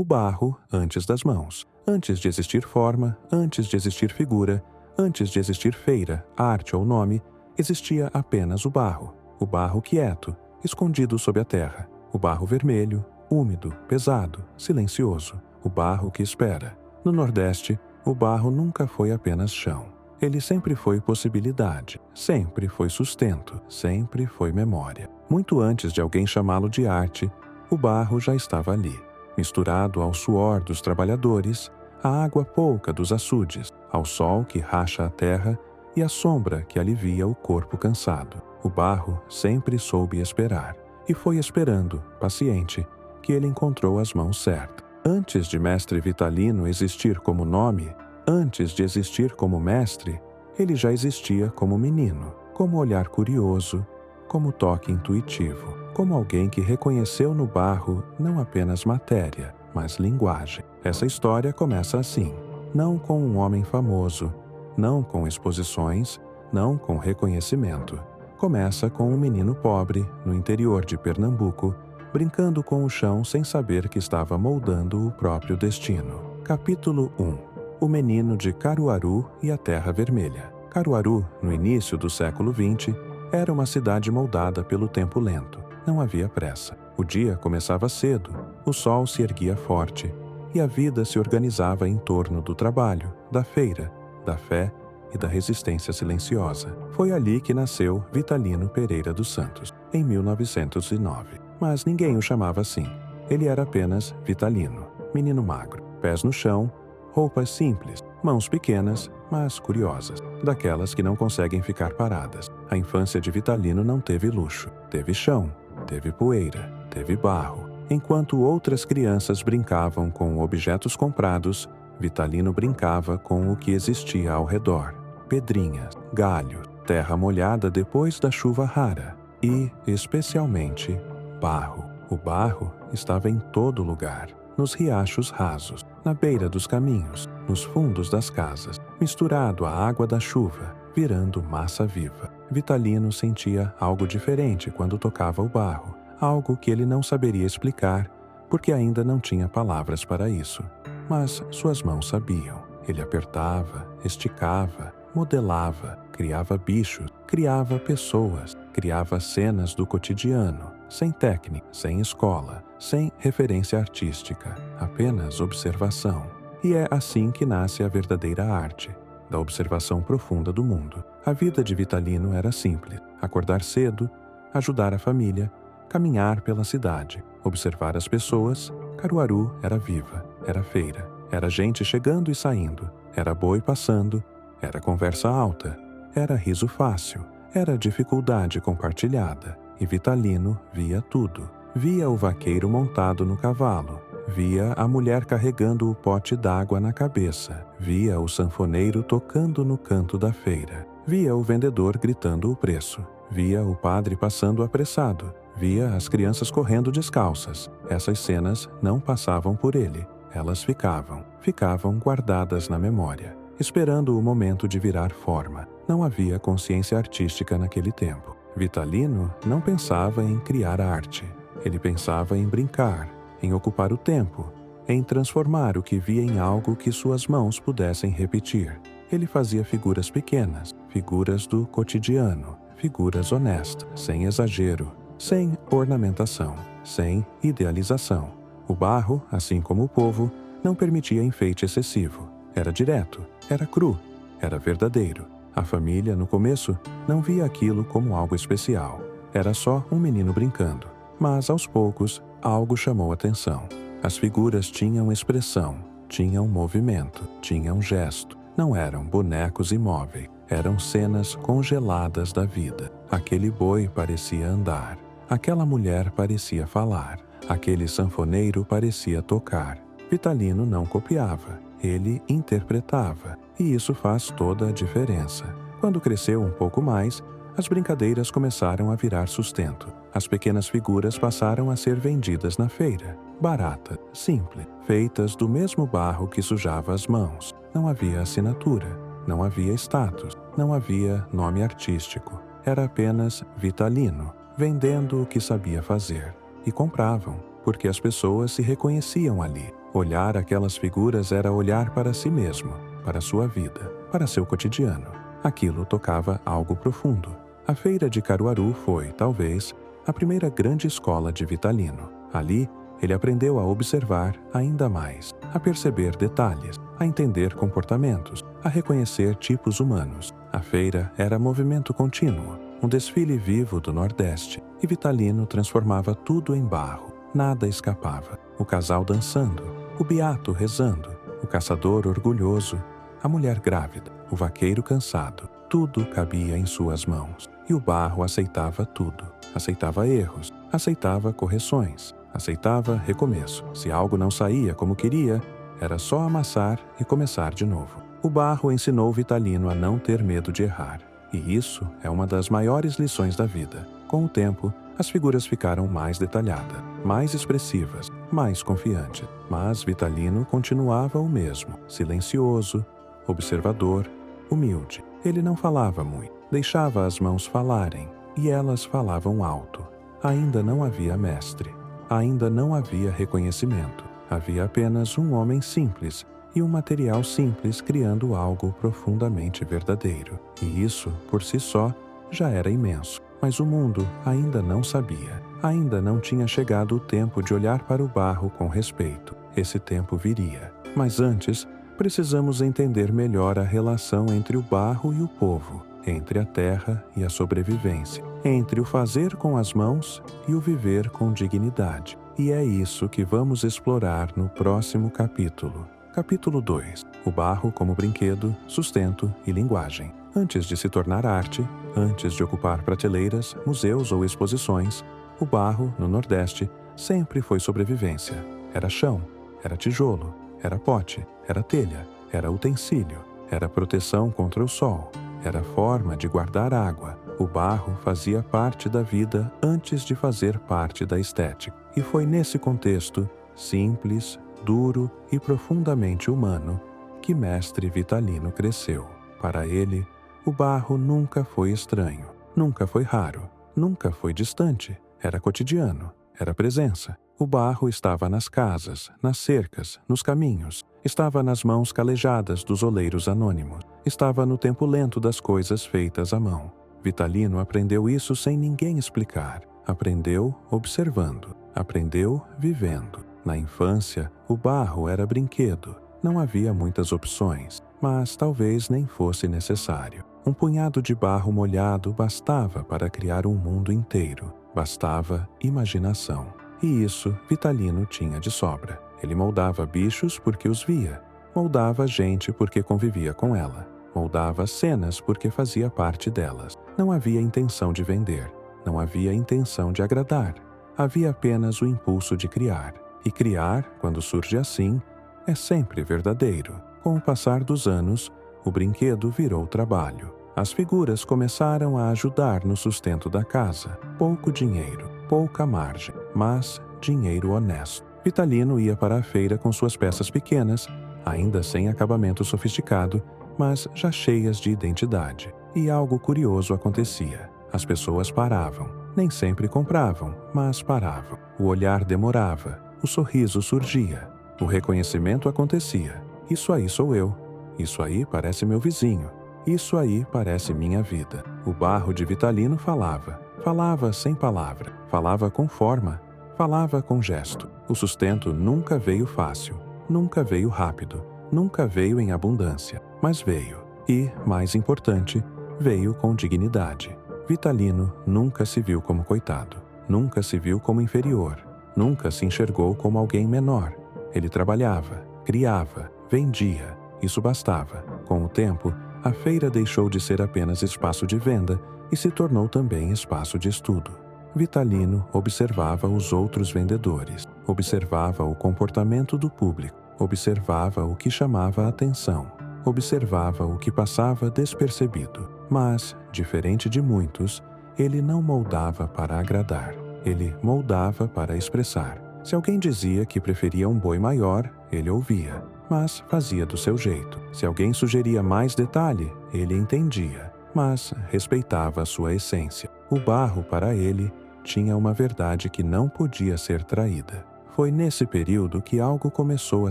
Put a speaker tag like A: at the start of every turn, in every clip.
A: O barro antes das mãos. Antes de existir forma, antes de existir figura, antes de existir feira, arte ou nome, existia apenas o barro quieto, escondido sob a terra, o barro vermelho, úmido, pesado, silencioso, o barro que espera. No Nordeste, o barro nunca foi apenas chão. Ele sempre foi possibilidade, sempre foi sustento, sempre foi memória. Muito antes de alguém chamá-lo de arte, o barro já estava ali, misturado ao suor dos trabalhadores, à água pouca dos açudes, ao sol que racha a terra e à sombra que alivia o corpo cansado. O barro sempre soube esperar, e foi esperando, paciente, que ele encontrou as mãos certas. Antes de Mestre Vitalino existir como nome, antes de existir como mestre, ele já existia como menino, como olhar curioso, como toque intuitivo, como alguém que reconheceu no barro não apenas matéria, mas linguagem. Essa história começa assim, não com um homem famoso, não com exposições, não com reconhecimento. Começa com um menino pobre, no interior de Pernambuco, brincando com o chão sem saber que estava moldando o próprio destino. Capítulo 1. O menino de Caruaru e a Terra Vermelha. Caruaru, no início do século XX, era uma cidade moldada pelo tempo lento. Não havia pressa. O dia começava cedo, o sol se erguia forte, e a vida se organizava em torno do trabalho, da feira, da fé e da resistência silenciosa. Foi ali que nasceu Vitalino Pereira dos Santos, em 1909. Mas ninguém o chamava assim. Ele era apenas Vitalino, menino magro, pés no chão, roupas simples, mãos pequenas, mas curiosas, daquelas que não conseguem ficar paradas. A infância de Vitalino não teve luxo, teve chão, teve poeira, teve barro. Enquanto outras crianças brincavam com objetos comprados, Vitalino brincava com o que existia ao redor: pedrinhas, galhos, terra molhada depois da chuva rara e, especialmente, barro. O barro estava em todo lugar, nos riachos rasos, na beira dos caminhos, nos fundos das casas, misturado à água da chuva, virando massa viva. Vitalino sentia algo diferente quando tocava o barro, algo que ele não saberia explicar, porque ainda não tinha palavras para isso. Mas suas mãos sabiam. Ele apertava, esticava, modelava, criava bichos, criava pessoas, criava cenas do cotidiano, sem técnica, sem escola, sem referência artística, apenas observação. E é assim que nasce a verdadeira arte, da observação profunda do mundo. A vida de Vitalino era simples: acordar cedo, ajudar a família, caminhar pela cidade, observar as pessoas. Caruaru era viva, era feira, era gente chegando e saindo, era boi passando, era conversa alta, era riso fácil, era dificuldade compartilhada. E Vitalino via tudo. Via o vaqueiro montado no cavalo, via a mulher carregando o pote d'água na cabeça, via o sanfoneiro tocando no canto da feira, via o vendedor gritando o preço, via o padre passando apressado, via as crianças correndo descalças. Essas cenas não passavam por ele, elas ficavam guardadas na memória, esperando o momento de virar forma. Não havia consciência artística naquele tempo. Vitalino não pensava em criar arte. Ele pensava em brincar, em ocupar o tempo, em transformar o que via em algo que suas mãos pudessem repetir. Ele fazia figuras pequenas, figuras do cotidiano, figuras honestas, sem exagero, sem ornamentação, sem idealização. O barro, assim como o povo, não permitia enfeite excessivo. Era direto, era cru, era verdadeiro. A família, no começo, não via aquilo como algo especial. Era só um menino brincando. Mas, aos poucos, algo chamou atenção. As figuras tinham expressão, tinham movimento, tinham gesto. Não eram bonecos imóveis, eram cenas congeladas da vida. Aquele boi parecia andar. Aquela mulher parecia falar. Aquele sanfoneiro parecia tocar. Vitalino não copiava, ele interpretava. E isso faz toda a diferença. Quando cresceu um pouco mais, as brincadeiras começaram a virar sustento. As pequenas figuras passaram a ser vendidas na feira. Baratas, simples, feitas do mesmo barro que sujava as mãos. Não havia assinatura, não havia status, não havia nome artístico. Era apenas Vitalino, vendendo o que sabia fazer. E compravam, porque as pessoas se reconheciam ali. Olhar aquelas figuras era olhar para si mesmo, para sua vida, para seu cotidiano. Aquilo tocava algo profundo. A feira de Caruaru foi, talvez, a primeira grande escola de Vitalino. Ali, ele aprendeu a observar ainda mais, a perceber detalhes, a entender comportamentos, a reconhecer tipos humanos. A feira era movimento contínuo, um desfile vivo do Nordeste, e Vitalino transformava tudo em barro. Nada escapava. O casal dançando, o beato rezando, o caçador orgulhoso, a mulher grávida, o vaqueiro cansado. Tudo cabia em suas mãos. E o barro aceitava tudo. Aceitava erros, aceitava correções, aceitava recomeço. Se algo não saía como queria, era só amassar e começar de novo. O barro ensinou Vitalino a não ter medo de errar. E isso é uma das maiores lições da vida. Com o tempo, as figuras ficaram mais detalhadas, mais expressivas, mais confiantes. Mas Vitalino continuava o mesmo, silencioso, observador, humilde. Ele não falava muito, deixava as mãos falarem, e elas falavam alto. Ainda não havia mestre, ainda não havia reconhecimento. Havia apenas um homem simples e um material simples criando algo profundamente verdadeiro. E isso, por si só, já era imenso. Mas o mundo ainda não sabia. Ainda não tinha chegado o tempo de olhar para o barro com respeito. Esse tempo viria. Mas antes, precisamos entender melhor a relação entre o barro e o povo, entre a terra e a sobrevivência, entre o fazer com as mãos e o viver com dignidade. E é isso que vamos explorar no próximo capítulo. Capítulo 2. O barro como brinquedo, sustento e linguagem. Antes de se tornar arte, antes de ocupar prateleiras, museus ou exposições, o barro, no Nordeste, sempre foi sobrevivência. Era chão, era tijolo, era pote, era telha, era utensílio, era proteção contra o sol, era forma de guardar água. O barro fazia parte da vida antes de fazer parte da estética. E foi nesse contexto, simples, duro e profundamente humano, que Mestre Vitalino cresceu. Para ele, o barro nunca foi estranho, nunca foi raro, nunca foi distante. Era cotidiano, era presença. O barro estava nas casas, nas cercas, nos caminhos. Estava nas mãos calejadas dos oleiros anônimos. Estava no tempo lento das coisas feitas à mão. Vitalino aprendeu isso sem ninguém explicar. Aprendeu observando. Aprendeu vivendo. Na infância, o barro era brinquedo. Não havia muitas opções, mas talvez nem fosse necessário. Um punhado de barro molhado bastava para criar um mundo inteiro. Bastava imaginação. E isso Vitalino tinha de sobra. Ele moldava bichos porque os via. Moldava gente porque convivia com ela. Moldava cenas porque fazia parte delas. Não havia intenção de vender. Não havia intenção de agradar. Havia apenas o impulso de criar. E criar, quando surge assim, é sempre verdadeiro. Com o passar dos anos, o brinquedo virou trabalho. As figuras começaram a ajudar no sustento da casa. Pouco dinheiro, pouca margem, mas dinheiro honesto. Vitalino ia para a feira com suas peças pequenas, ainda sem acabamento sofisticado, mas já cheias de identidade. E algo curioso acontecia. As pessoas paravam. Nem sempre compravam, mas paravam. O olhar demorava. O sorriso surgia. O reconhecimento acontecia. Isso aí sou eu. Isso aí parece meu vizinho. Isso aí parece minha vida. O barro de Vitalino falava. Falava sem palavra. Falava com forma. Falava com gesto. O sustento nunca veio fácil. Nunca veio rápido. Nunca veio em abundância. Mas veio. E, mais importante, veio com dignidade. Vitalino nunca se viu como coitado. Nunca se viu como inferior. Nunca se enxergou como alguém menor. Ele trabalhava, criava, vendia. Isso bastava. Com o tempo, a feira deixou de ser apenas espaço de venda e se tornou também espaço de estudo. Vitalino observava os outros vendedores, observava o comportamento do público, observava o que chamava a atenção, observava o que passava despercebido. Mas, diferente de muitos, ele não moldava para agradar. Ele moldava para expressar. Se alguém dizia que preferia um boi maior, ele ouvia, mas fazia do seu jeito. Se alguém sugeria mais detalhe, ele entendia, mas respeitava a sua essência. O barro, para ele, tinha uma verdade que não podia ser traída. foi nesse período que algo começou a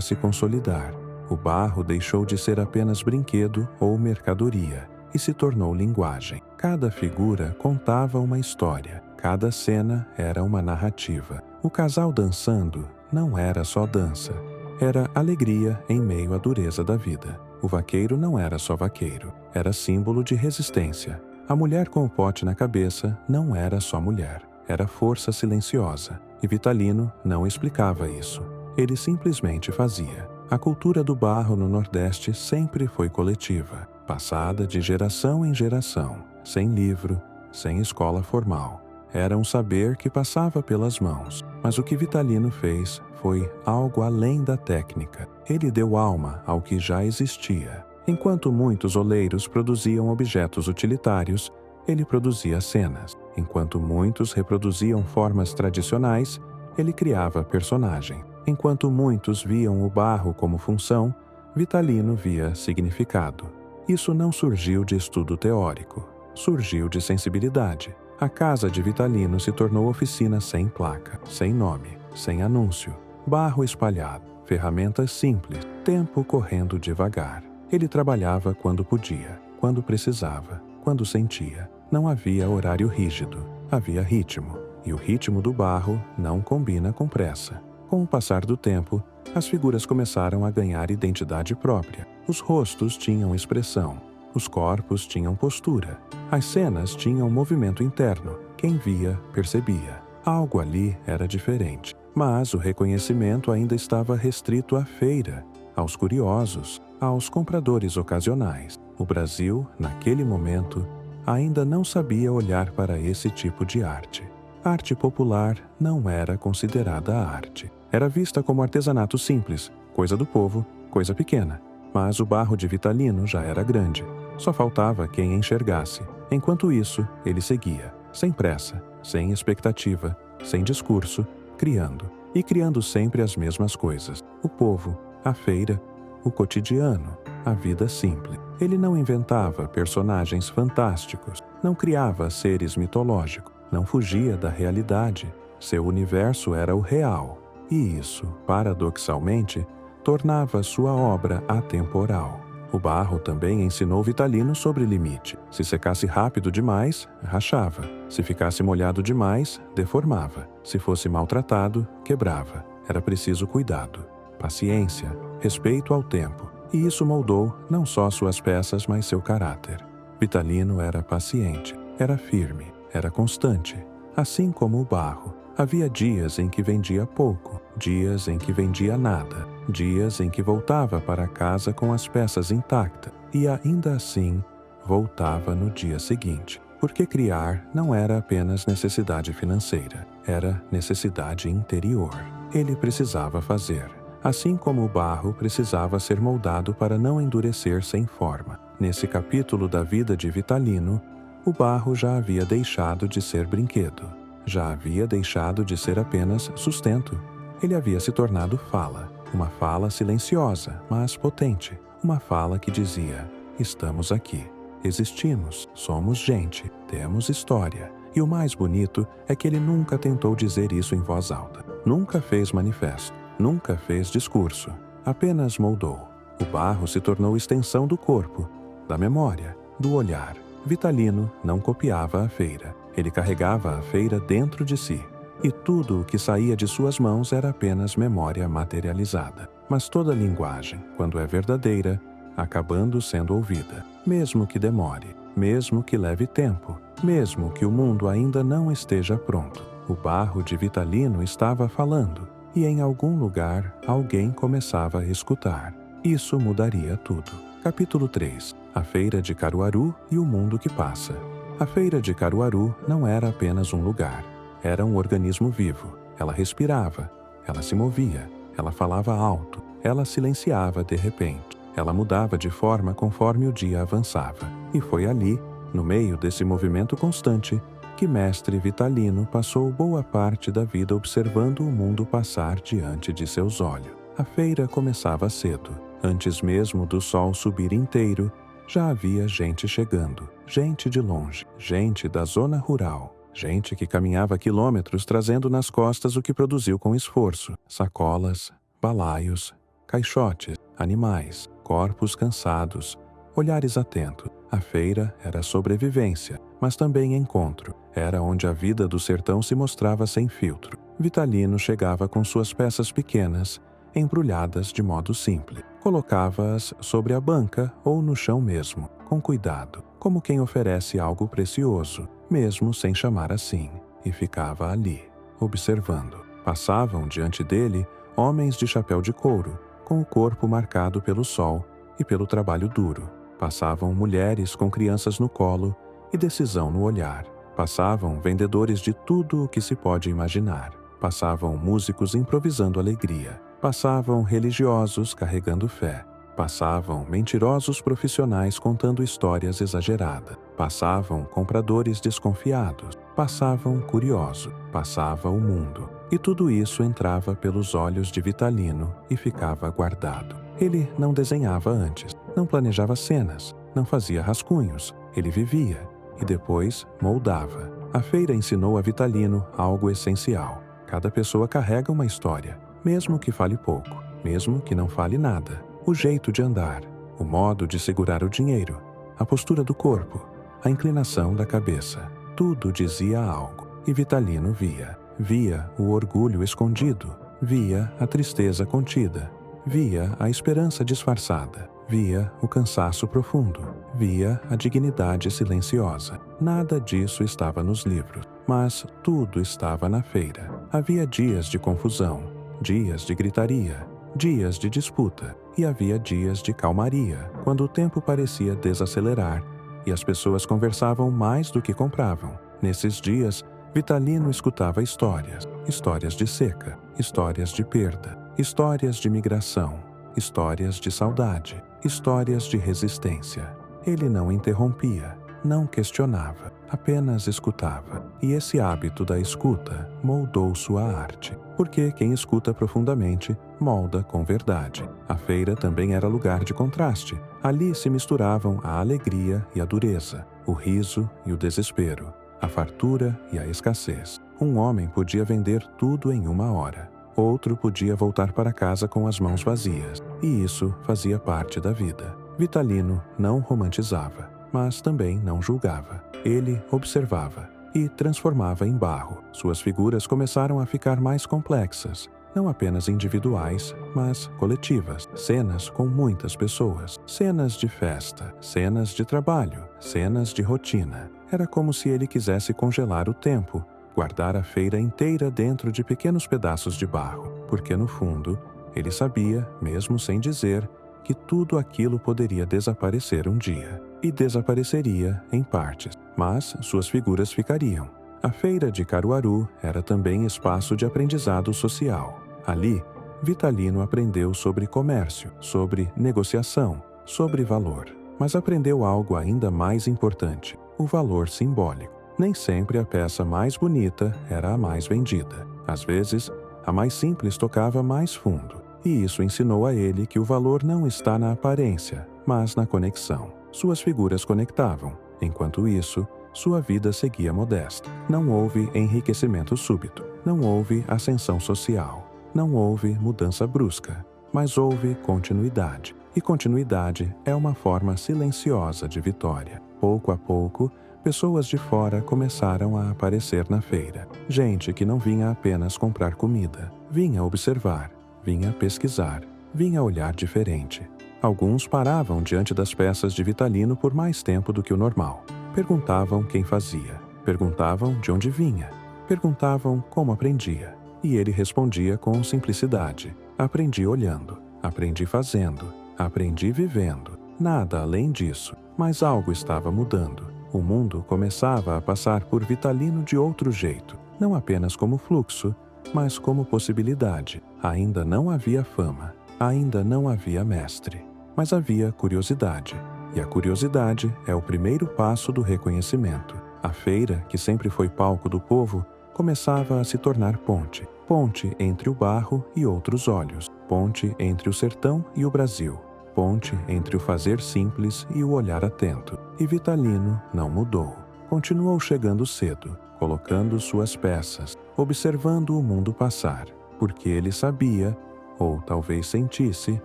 A: se consolidar. O barro deixou de ser apenas brinquedo ou mercadoria e se tornou linguagem. Cada figura contava uma história, cada cena era uma narrativa. O casal dançando não era só dança, era alegria em meio à dureza da vida. O vaqueiro não era só vaqueiro, era símbolo de resistência. A mulher com o pote na cabeça não era só mulher, era força silenciosa. E Vitalino não explicava isso, ele simplesmente fazia. A cultura do barro no Nordeste sempre foi coletiva, passada de geração em geração, sem livro, sem escola formal. Era um saber que passava pelas mãos, mas o que Vitalino fez foi algo além da técnica. Ele deu alma ao que já existia. Enquanto muitos oleiros produziam objetos utilitários, ele produzia cenas. Enquanto muitos reproduziam formas tradicionais, ele criava personagem. Enquanto muitos viam o barro como função, Vitalino via significado. Isso não surgiu de estudo teórico, surgiu de sensibilidade. A casa de Vitalino se tornou oficina sem placa, sem nome, sem anúncio, barro espalhado, ferramentas simples, tempo correndo devagar. Ele trabalhava quando podia, quando precisava, quando sentia. Não havia horário rígido, havia ritmo, e o ritmo do barro não combina com pressa. Com o passar do tempo, as figuras começaram a ganhar identidade própria. Os rostos tinham expressão, os corpos tinham postura, as cenas tinham movimento interno. Quem via, percebia. Algo ali era diferente, mas o reconhecimento ainda estava restrito à feira, aos curiosos, aos compradores ocasionais. O Brasil, naquele momento, ainda não sabia olhar para esse tipo de arte. A arte popular não era considerada arte. Era vista como artesanato simples, coisa do povo, coisa pequena. Mas o barro de Vitalino já era grande. Só faltava quem enxergasse. Enquanto isso, ele seguia, sem pressa, sem expectativa, sem discurso, criando. E criando sempre as mesmas coisas. O povo, a feira, o cotidiano, a vida simples. Ele não inventava personagens fantásticos, não criava seres mitológicos, não fugia da realidade. Seu universo era o real. E isso, paradoxalmente, tornava sua obra atemporal. O barro também ensinou Vitalino sobre limite. Se secasse rápido demais, rachava. Se ficasse molhado demais, deformava. Se fosse maltratado, quebrava. Era preciso cuidado, paciência, respeito ao tempo. E isso moldou não só suas peças, mas seu caráter. Vitalino era paciente, era firme, era constante. Assim como o barro. Havia dias em que vendia pouco, dias em que vendia nada, dias em que voltava para casa com as peças intactas e ainda assim voltava no dia seguinte. Porque criar não era apenas necessidade financeira, era necessidade interior. Ele precisava fazer. Assim como o barro precisava ser moldado para não endurecer sem forma. Nesse capítulo da vida de Vitalino, o barro já havia deixado de ser brinquedo. Já havia deixado de ser apenas sustento. Ele havia se tornado fala. Uma fala silenciosa, mas potente. Uma fala que dizia: estamos aqui. Existimos, somos gente, temos história. E o mais bonito é que ele nunca tentou dizer isso em voz alta. Nunca fez manifesto. Nunca fez discurso. Apenas moldou. O barro se tornou extensão do corpo, da memória, do olhar. Vitalino não copiava a feira. Ele carregava a feira dentro de si. E tudo o que saía de suas mãos era apenas memória materializada. Mas toda linguagem, quando é verdadeira, acabando sendo ouvida. Mesmo que demore, mesmo que leve tempo, mesmo que o mundo ainda não esteja pronto. O barro de Vitalino estava falando. E em algum lugar, alguém começava a escutar. Isso mudaria tudo. Capítulo 3. A Feira de Caruaru e o Mundo que Passa. A Feira de Caruaru não era apenas um lugar. Era um organismo vivo. Ela respirava, ela se movia, ela falava alto, ela silenciava de repente. Ela mudava de forma conforme o dia avançava. E foi ali, no meio desse movimento constante, que mestre Vitalino passou boa parte da vida observando o mundo passar diante de seus olhos. A feira começava cedo. Antes mesmo do sol subir inteiro, já havia gente chegando. Gente de longe, gente da zona rural, Gente que caminhava quilômetros trazendo nas costas o que produziu com esforço: sacolas, balaios, caixotes, animais, corpos cansados, olhares atentos. A feira era sobrevivência, mas também encontro. Era onde a vida do sertão se mostrava sem filtro. Vitalino chegava com suas peças pequenas, embrulhadas de modo simples. Colocava-as sobre a banca ou no chão mesmo, com cuidado, como quem oferece algo precioso, mesmo sem chamar assim, e ficava ali, observando. Passavam diante dele homens de chapéu de couro, com o corpo marcado pelo sol e pelo trabalho duro. Passavam mulheres com crianças no colo e decisão no olhar. Passavam vendedores de tudo o que se pode imaginar. Passavam músicos improvisando alegria. Passavam religiosos carregando fé. Passavam mentirosos profissionais contando histórias exageradas. Passavam compradores desconfiados. Passavam curiosos. Passava o mundo. E tudo isso entrava pelos olhos de Vitalino e ficava guardado. Ele não desenhava antes, não planejava cenas, não fazia rascunhos. Ele vivia e depois moldava. A feira ensinou a Vitalino algo essencial. Cada pessoa carrega uma história, mesmo que fale pouco, mesmo que não fale nada. O jeito de andar, o modo de segurar o dinheiro, a postura do corpo, a inclinação da cabeça. Tudo dizia algo. E Vitalino via. Via o orgulho escondido, via a tristeza contida, via a esperança disfarçada, via o cansaço profundo, via a dignidade silenciosa. Nada disso estava nos livros, mas tudo estava na feira. Havia dias de confusão, dias de gritaria, dias de disputa, e havia dias de calmaria, quando o tempo parecia desacelerar e as pessoas conversavam mais do que compravam. Nesses dias, Vitalino escutava histórias, histórias de seca, histórias de perda, histórias de migração, histórias de saudade, histórias de resistência. Ele não interrompia, não questionava, apenas escutava. E esse hábito da escuta moldou sua arte, porque quem escuta profundamente molda com verdade. A feira também era lugar de contraste. Ali se misturavam a alegria e a dureza, o riso e o desespero, a fartura e a escassez. Um homem podia vender tudo em 1 hora. Outro podia voltar para casa com as mãos vazias. E isso fazia parte da vida. Vitalino não romantizava, mas também não julgava. Ele observava e transformava em barro. Suas figuras começaram a ficar mais complexas. Não apenas individuais, mas coletivas. Cenas com muitas pessoas. Cenas de festa, cenas de trabalho, cenas de rotina. Era como se ele quisesse congelar o tempo, guardar a feira inteira dentro de pequenos pedaços de barro, porque no fundo, ele sabia, mesmo sem dizer, que tudo aquilo poderia desaparecer um dia. E desapareceria em partes, mas suas figuras ficariam. A feira de Caruaru era também espaço de aprendizado social. Ali, Vitalino aprendeu sobre comércio, sobre negociação, sobre valor. Mas aprendeu algo ainda mais importante: o valor simbólico. Nem sempre a peça mais bonita era a mais vendida. Às vezes, a mais simples tocava mais fundo. E isso ensinou a ele que o valor não está na aparência, mas na conexão. Suas figuras conectavam. Enquanto isso, sua vida seguia modesta. Não houve enriquecimento súbito. Não houve ascensão social. Não houve mudança brusca. Mas houve continuidade. E continuidade é uma forma silenciosa de vitória. Pouco a pouco, pessoas de fora começaram a aparecer na feira. Gente que não vinha apenas comprar comida. Vinha observar, vinha pesquisar, vinha olhar diferente. Alguns paravam diante das peças de Vitalino por mais tempo do que o normal. Perguntavam quem fazia. Perguntavam de onde vinha. Perguntavam como aprendia. E ele respondia com simplicidade. Aprendi olhando. Aprendi fazendo. Aprendi vivendo. Nada além disso. Mas algo estava mudando. O mundo começava a passar por Vitalino de outro jeito. Não apenas como fluxo, mas como possibilidade. Ainda não havia fama. Ainda não havia mestre. Mas havia curiosidade. E a curiosidade é o primeiro passo do reconhecimento. A feira, que sempre foi palco do povo, começava a se tornar ponte. Ponte entre o barro e outros olhos. Ponte entre o sertão e o Brasil. Ponte entre o fazer simples e o olhar atento. E Vitalino não mudou. Continuou chegando cedo. colocando suas peças, observando o mundo passar, porque ele sabia, ou talvez sentisse,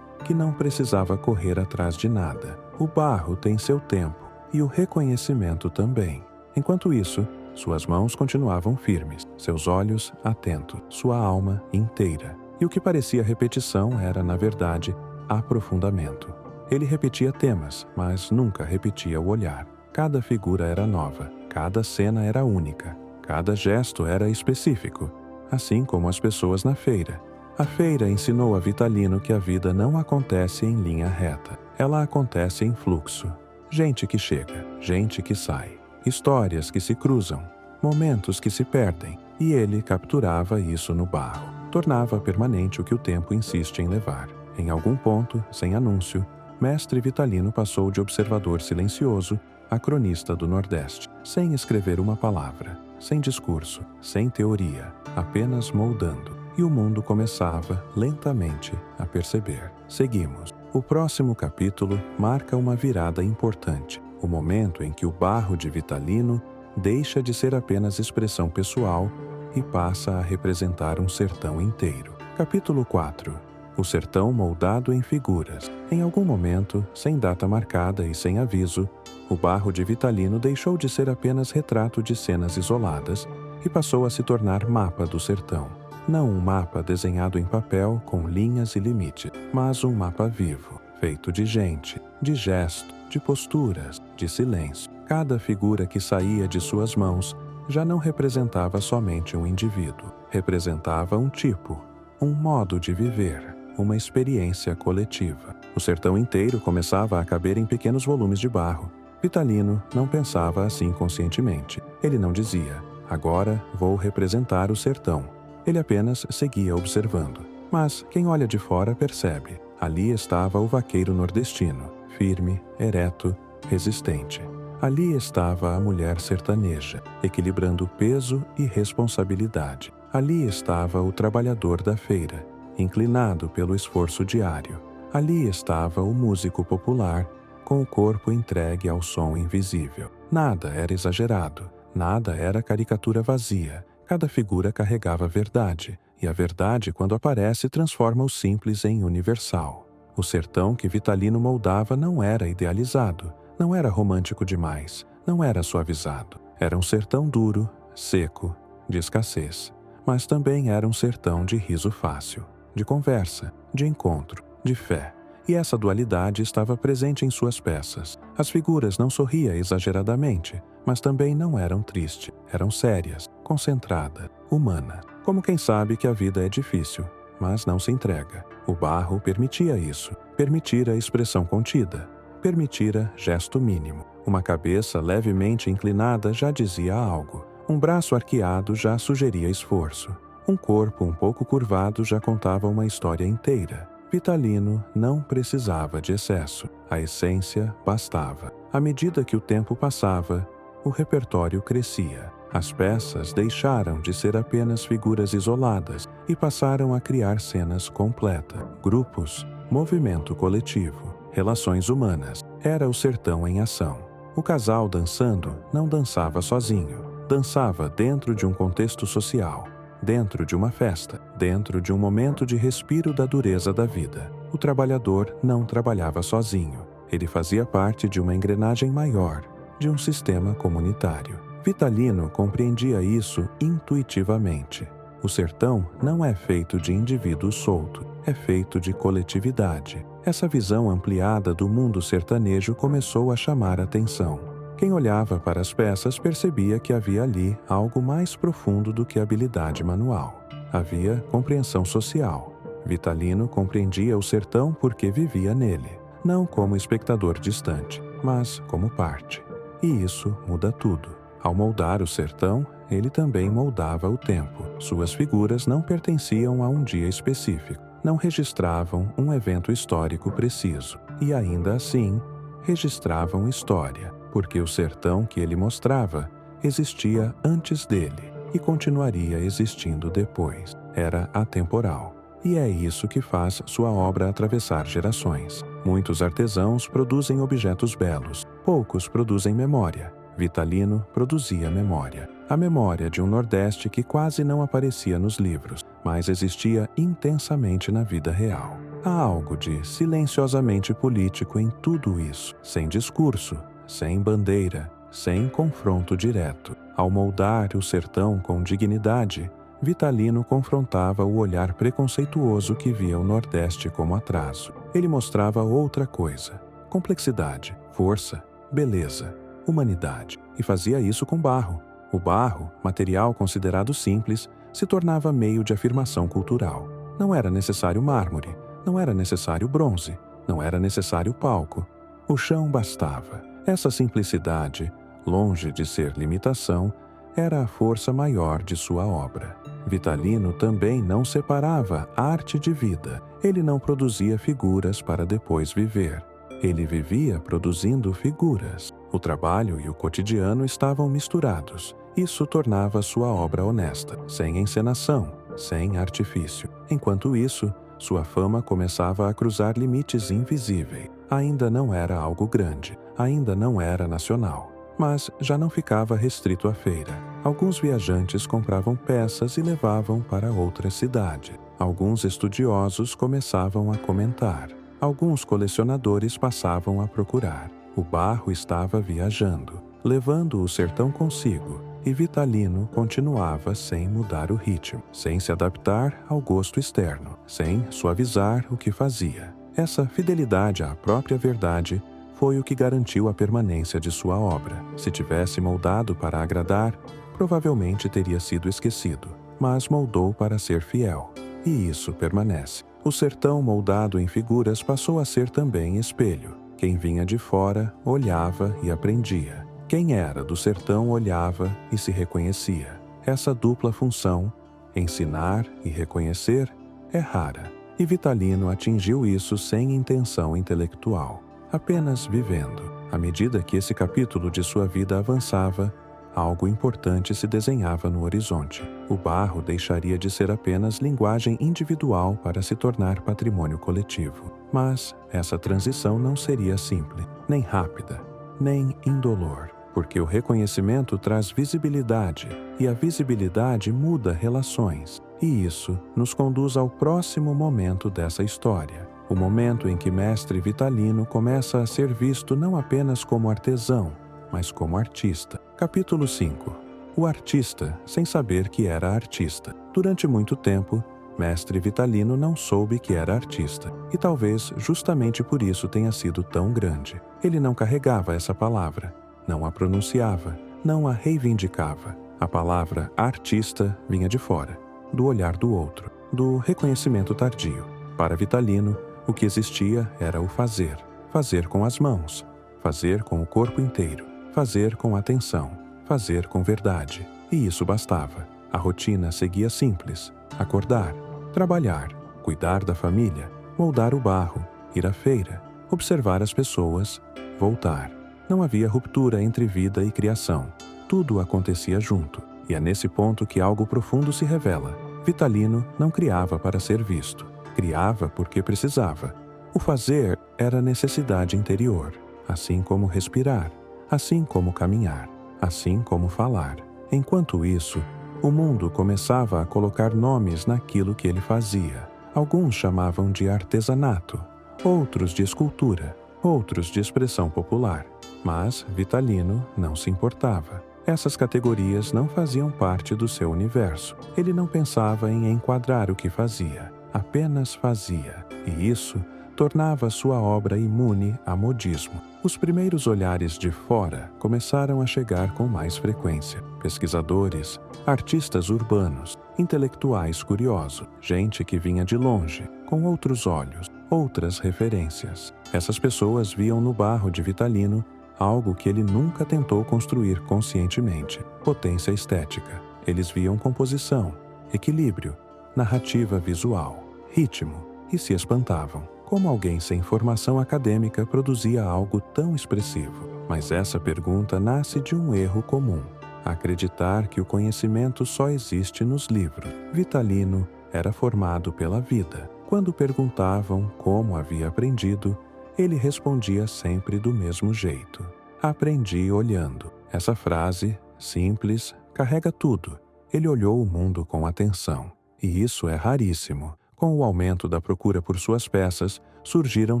A: que não precisava correr atrás de nada. O barro tem seu tempo, e o reconhecimento também. Enquanto isso, suas mãos continuavam firmes, seus olhos atentos, sua alma inteira. E o que parecia repetição era, na verdade, aprofundamento. Ele repetia temas, mas nunca repetia o olhar. Cada figura era nova, cada cena era única, cada gesto era específico, assim como as pessoas na feira. A feira ensinou a Vitalino que a vida não acontece em linha reta, ela acontece em fluxo. Gente que chega, gente que sai, histórias que se cruzam, momentos que se perdem, e ele capturava isso no barro. Tornava permanente o que o tempo insiste em levar. Em algum ponto, sem anúncio, Mestre Vitalino passou de observador silencioso a cronista do Nordeste, sem escrever uma palavra, sem discurso, sem teoria, apenas moldando. E o mundo começava, lentamente, a perceber. Seguimos. O próximo capítulo marca uma virada importante, o momento em que o barro de Vitalino deixa de ser apenas expressão pessoal e passa a representar um sertão inteiro. Capítulo 4. O sertão moldado em figuras. Em algum momento, sem data marcada e sem aviso, o barro de Vitalino deixou de ser apenas retrato de cenas isoladas e passou a se tornar mapa do sertão. Não um mapa desenhado em papel com linhas e limites, mas um mapa vivo, feito de gente, de gesto, de posturas, de silêncio. Cada figura que saía de suas mãos já não representava somente um indivíduo, representava um tipo, um modo de viver, uma experiência coletiva. O sertão inteiro começava a caber em pequenos volumes de barro. Vitalino não pensava assim conscientemente. Ele não dizia, agora vou representar o sertão. Ele apenas seguia observando. Mas quem olha de fora percebe. Ali estava o vaqueiro nordestino, firme, ereto, resistente. Ali estava a mulher sertaneja, equilibrando peso e responsabilidade. Ali estava o trabalhador da feira, inclinado pelo esforço diário. Ali estava o músico popular, com o corpo entregue ao som invisível. Nada era exagerado, nada era caricatura vazia. Cada figura carregava verdade, e a verdade, quando aparece, transforma o simples em universal. O sertão que Vitalino moldava não era idealizado, não era romântico demais, não era suavizado. Era um sertão duro, seco, de escassez. Mas também era um sertão de riso fácil, de conversa, de encontro, de fé. E essa dualidade estava presente em suas peças. As figuras não sorriam exageradamente, mas também não eram tristes. Eram sérias, concentradas, humanas. Como quem sabe que a vida é difícil, mas não se entrega. O barro permitia isso. Permitira expressão contida. Permitira gesto mínimo. Uma cabeça levemente inclinada já dizia algo. Um braço arqueado já sugeria esforço. Um corpo um pouco curvado já contava uma história inteira. Vitalino não precisava de excesso. A essência bastava. À medida que o tempo passava, o repertório crescia. As peças deixaram de ser apenas figuras isoladas e passaram a criar cenas completas. Grupos, movimento coletivo, relações humanas. Era o sertão em ação. O casal dançando não dançava sozinho. Dançava dentro de um contexto social. Dentro de uma festa, dentro de um momento de respiro da dureza da vida. O trabalhador não trabalhava sozinho. Ele fazia parte de uma engrenagem maior, de um sistema comunitário. Vitalino compreendia isso intuitivamente. O sertão não é feito de indivíduo solto, é feito de coletividade. Essa visão ampliada do mundo sertanejo começou a chamar a atenção. Quem olhava para as peças percebia que havia ali algo mais profundo do que habilidade manual. Havia compreensão social. Vitalino compreendia o sertão porque vivia nele, não como espectador distante, mas como parte. E isso muda tudo. Ao moldar o sertão, ele também moldava o tempo. Suas figuras não pertenciam a um dia específico, não registravam um evento histórico preciso, e ainda assim, registravam história. Porque o sertão que ele mostrava existia antes dele e continuaria existindo depois. Era atemporal. E é isso que faz sua obra atravessar gerações. Muitos artesãos produzem objetos belos, poucos produzem memória. Vitalino produzia memória. a memória de um Nordeste que quase não aparecia nos livros, mas existia intensamente na vida real. Há algo de silenciosamente político em tudo isso, sem discurso, sem bandeira, sem confronto direto. Ao moldar o sertão com dignidade, Vitalino confrontava o olhar preconceituoso que via o Nordeste como atraso. Ele mostrava outra coisa: complexidade, força, beleza, humanidade. E fazia isso com barro. O barro, material considerado simples, se tornava meio de afirmação cultural. Não era necessário mármore, não era necessário bronze, não era necessário palco. O chão bastava. Essa simplicidade, longe de ser limitação, era a força maior de sua obra. Vitalino também não separava arte de vida. Ele não produzia figuras para depois viver. Ele vivia produzindo figuras. O trabalho e o cotidiano estavam misturados. Isso tornava sua obra honesta, sem encenação, sem artifício. Enquanto isso, sua fama começava a cruzar limites invisíveis. Ainda não era algo grande, ainda não era nacional. Mas já não ficava restrito à feira. Alguns viajantes compravam peças e levavam para outra cidade. Alguns estudiosos começavam a comentar. Alguns colecionadores passavam a procurar. O barro estava viajando, levando o sertão consigo, e Vitalino continuava sem mudar o ritmo, sem se adaptar ao gosto externo, sem suavizar o que fazia. Essa fidelidade à própria verdade foi o que garantiu a permanência de sua obra. Se tivesse moldado para agradar, provavelmente teria sido esquecido, mas moldou para ser fiel, e isso permanece. O sertão moldado em figuras passou a ser também espelho. Quem vinha de fora olhava e aprendia. Quem era do sertão olhava e se reconhecia. Essa dupla função, ensinar e reconhecer, é rara, e Vitalino atingiu isso sem intenção intelectual, apenas vivendo. À medida que esse capítulo de sua vida avançava, algo importante se desenhava no horizonte. O barro deixaria de ser apenas linguagem individual para se tornar patrimônio coletivo. Mas essa transição não seria simples, nem rápida, nem indolor, porque o reconhecimento traz visibilidade, e a visibilidade muda relações. E isso nos conduz ao próximo momento dessa história. O momento em que Mestre Vitalino começa a ser visto não apenas como artesão, mas como artista. Capítulo 5. O artista, sem saber que era artista. Durante muito tempo, Mestre Vitalino não soube que era artista, e talvez justamente por isso tenha sido tão grande. Ele não carregava essa palavra, não a pronunciava, não a reivindicava. A palavra artista vinha de fora, do olhar do outro, do reconhecimento tardio. Para Vitalino, o que existia era o fazer. Fazer com as mãos, fazer com o corpo inteiro, fazer com atenção, fazer com verdade. E isso bastava. A rotina seguia simples: acordar, trabalhar, cuidar da família, moldar o barro, ir à feira, observar as pessoas, voltar. Não havia ruptura entre vida e criação. Tudo acontecia junto. E é nesse ponto que algo profundo se revela. Vitalino não criava para ser visto. Criava porque precisava. O fazer era necessidade interior, assim como respirar, assim como caminhar, assim como falar. Enquanto isso, o mundo começava a colocar nomes naquilo que ele fazia. Alguns chamavam de artesanato, outros de escultura, outros de expressão popular. Mas Vitalino não se importava. Essas categorias não faziam parte do seu universo. Ele não pensava em enquadrar o que fazia, apenas fazia. E isso tornava sua obra imune a modismo. Os primeiros olhares de fora começaram a chegar com mais frequência. Pesquisadores, artistas urbanos, intelectuais curiosos, gente que vinha de longe, com outros olhos, outras referências. Essas pessoas viam no barro de Vitalino algo que ele nunca tentou construir conscientemente: potência estética. Eles viam composição, equilíbrio, narrativa visual, ritmo, e se espantavam. Como alguém sem formação acadêmica produzia algo tão expressivo? Mas essa pergunta nasce de um erro comum: acreditar que o conhecimento só existe nos livros. Vitalino era formado pela vida. Quando perguntavam como havia aprendido, ele respondia sempre do mesmo jeito: aprendi olhando. Essa frase, simples, carrega tudo. Ele olhou o mundo com atenção. E isso é raríssimo. Com o aumento da procura por suas peças, surgiram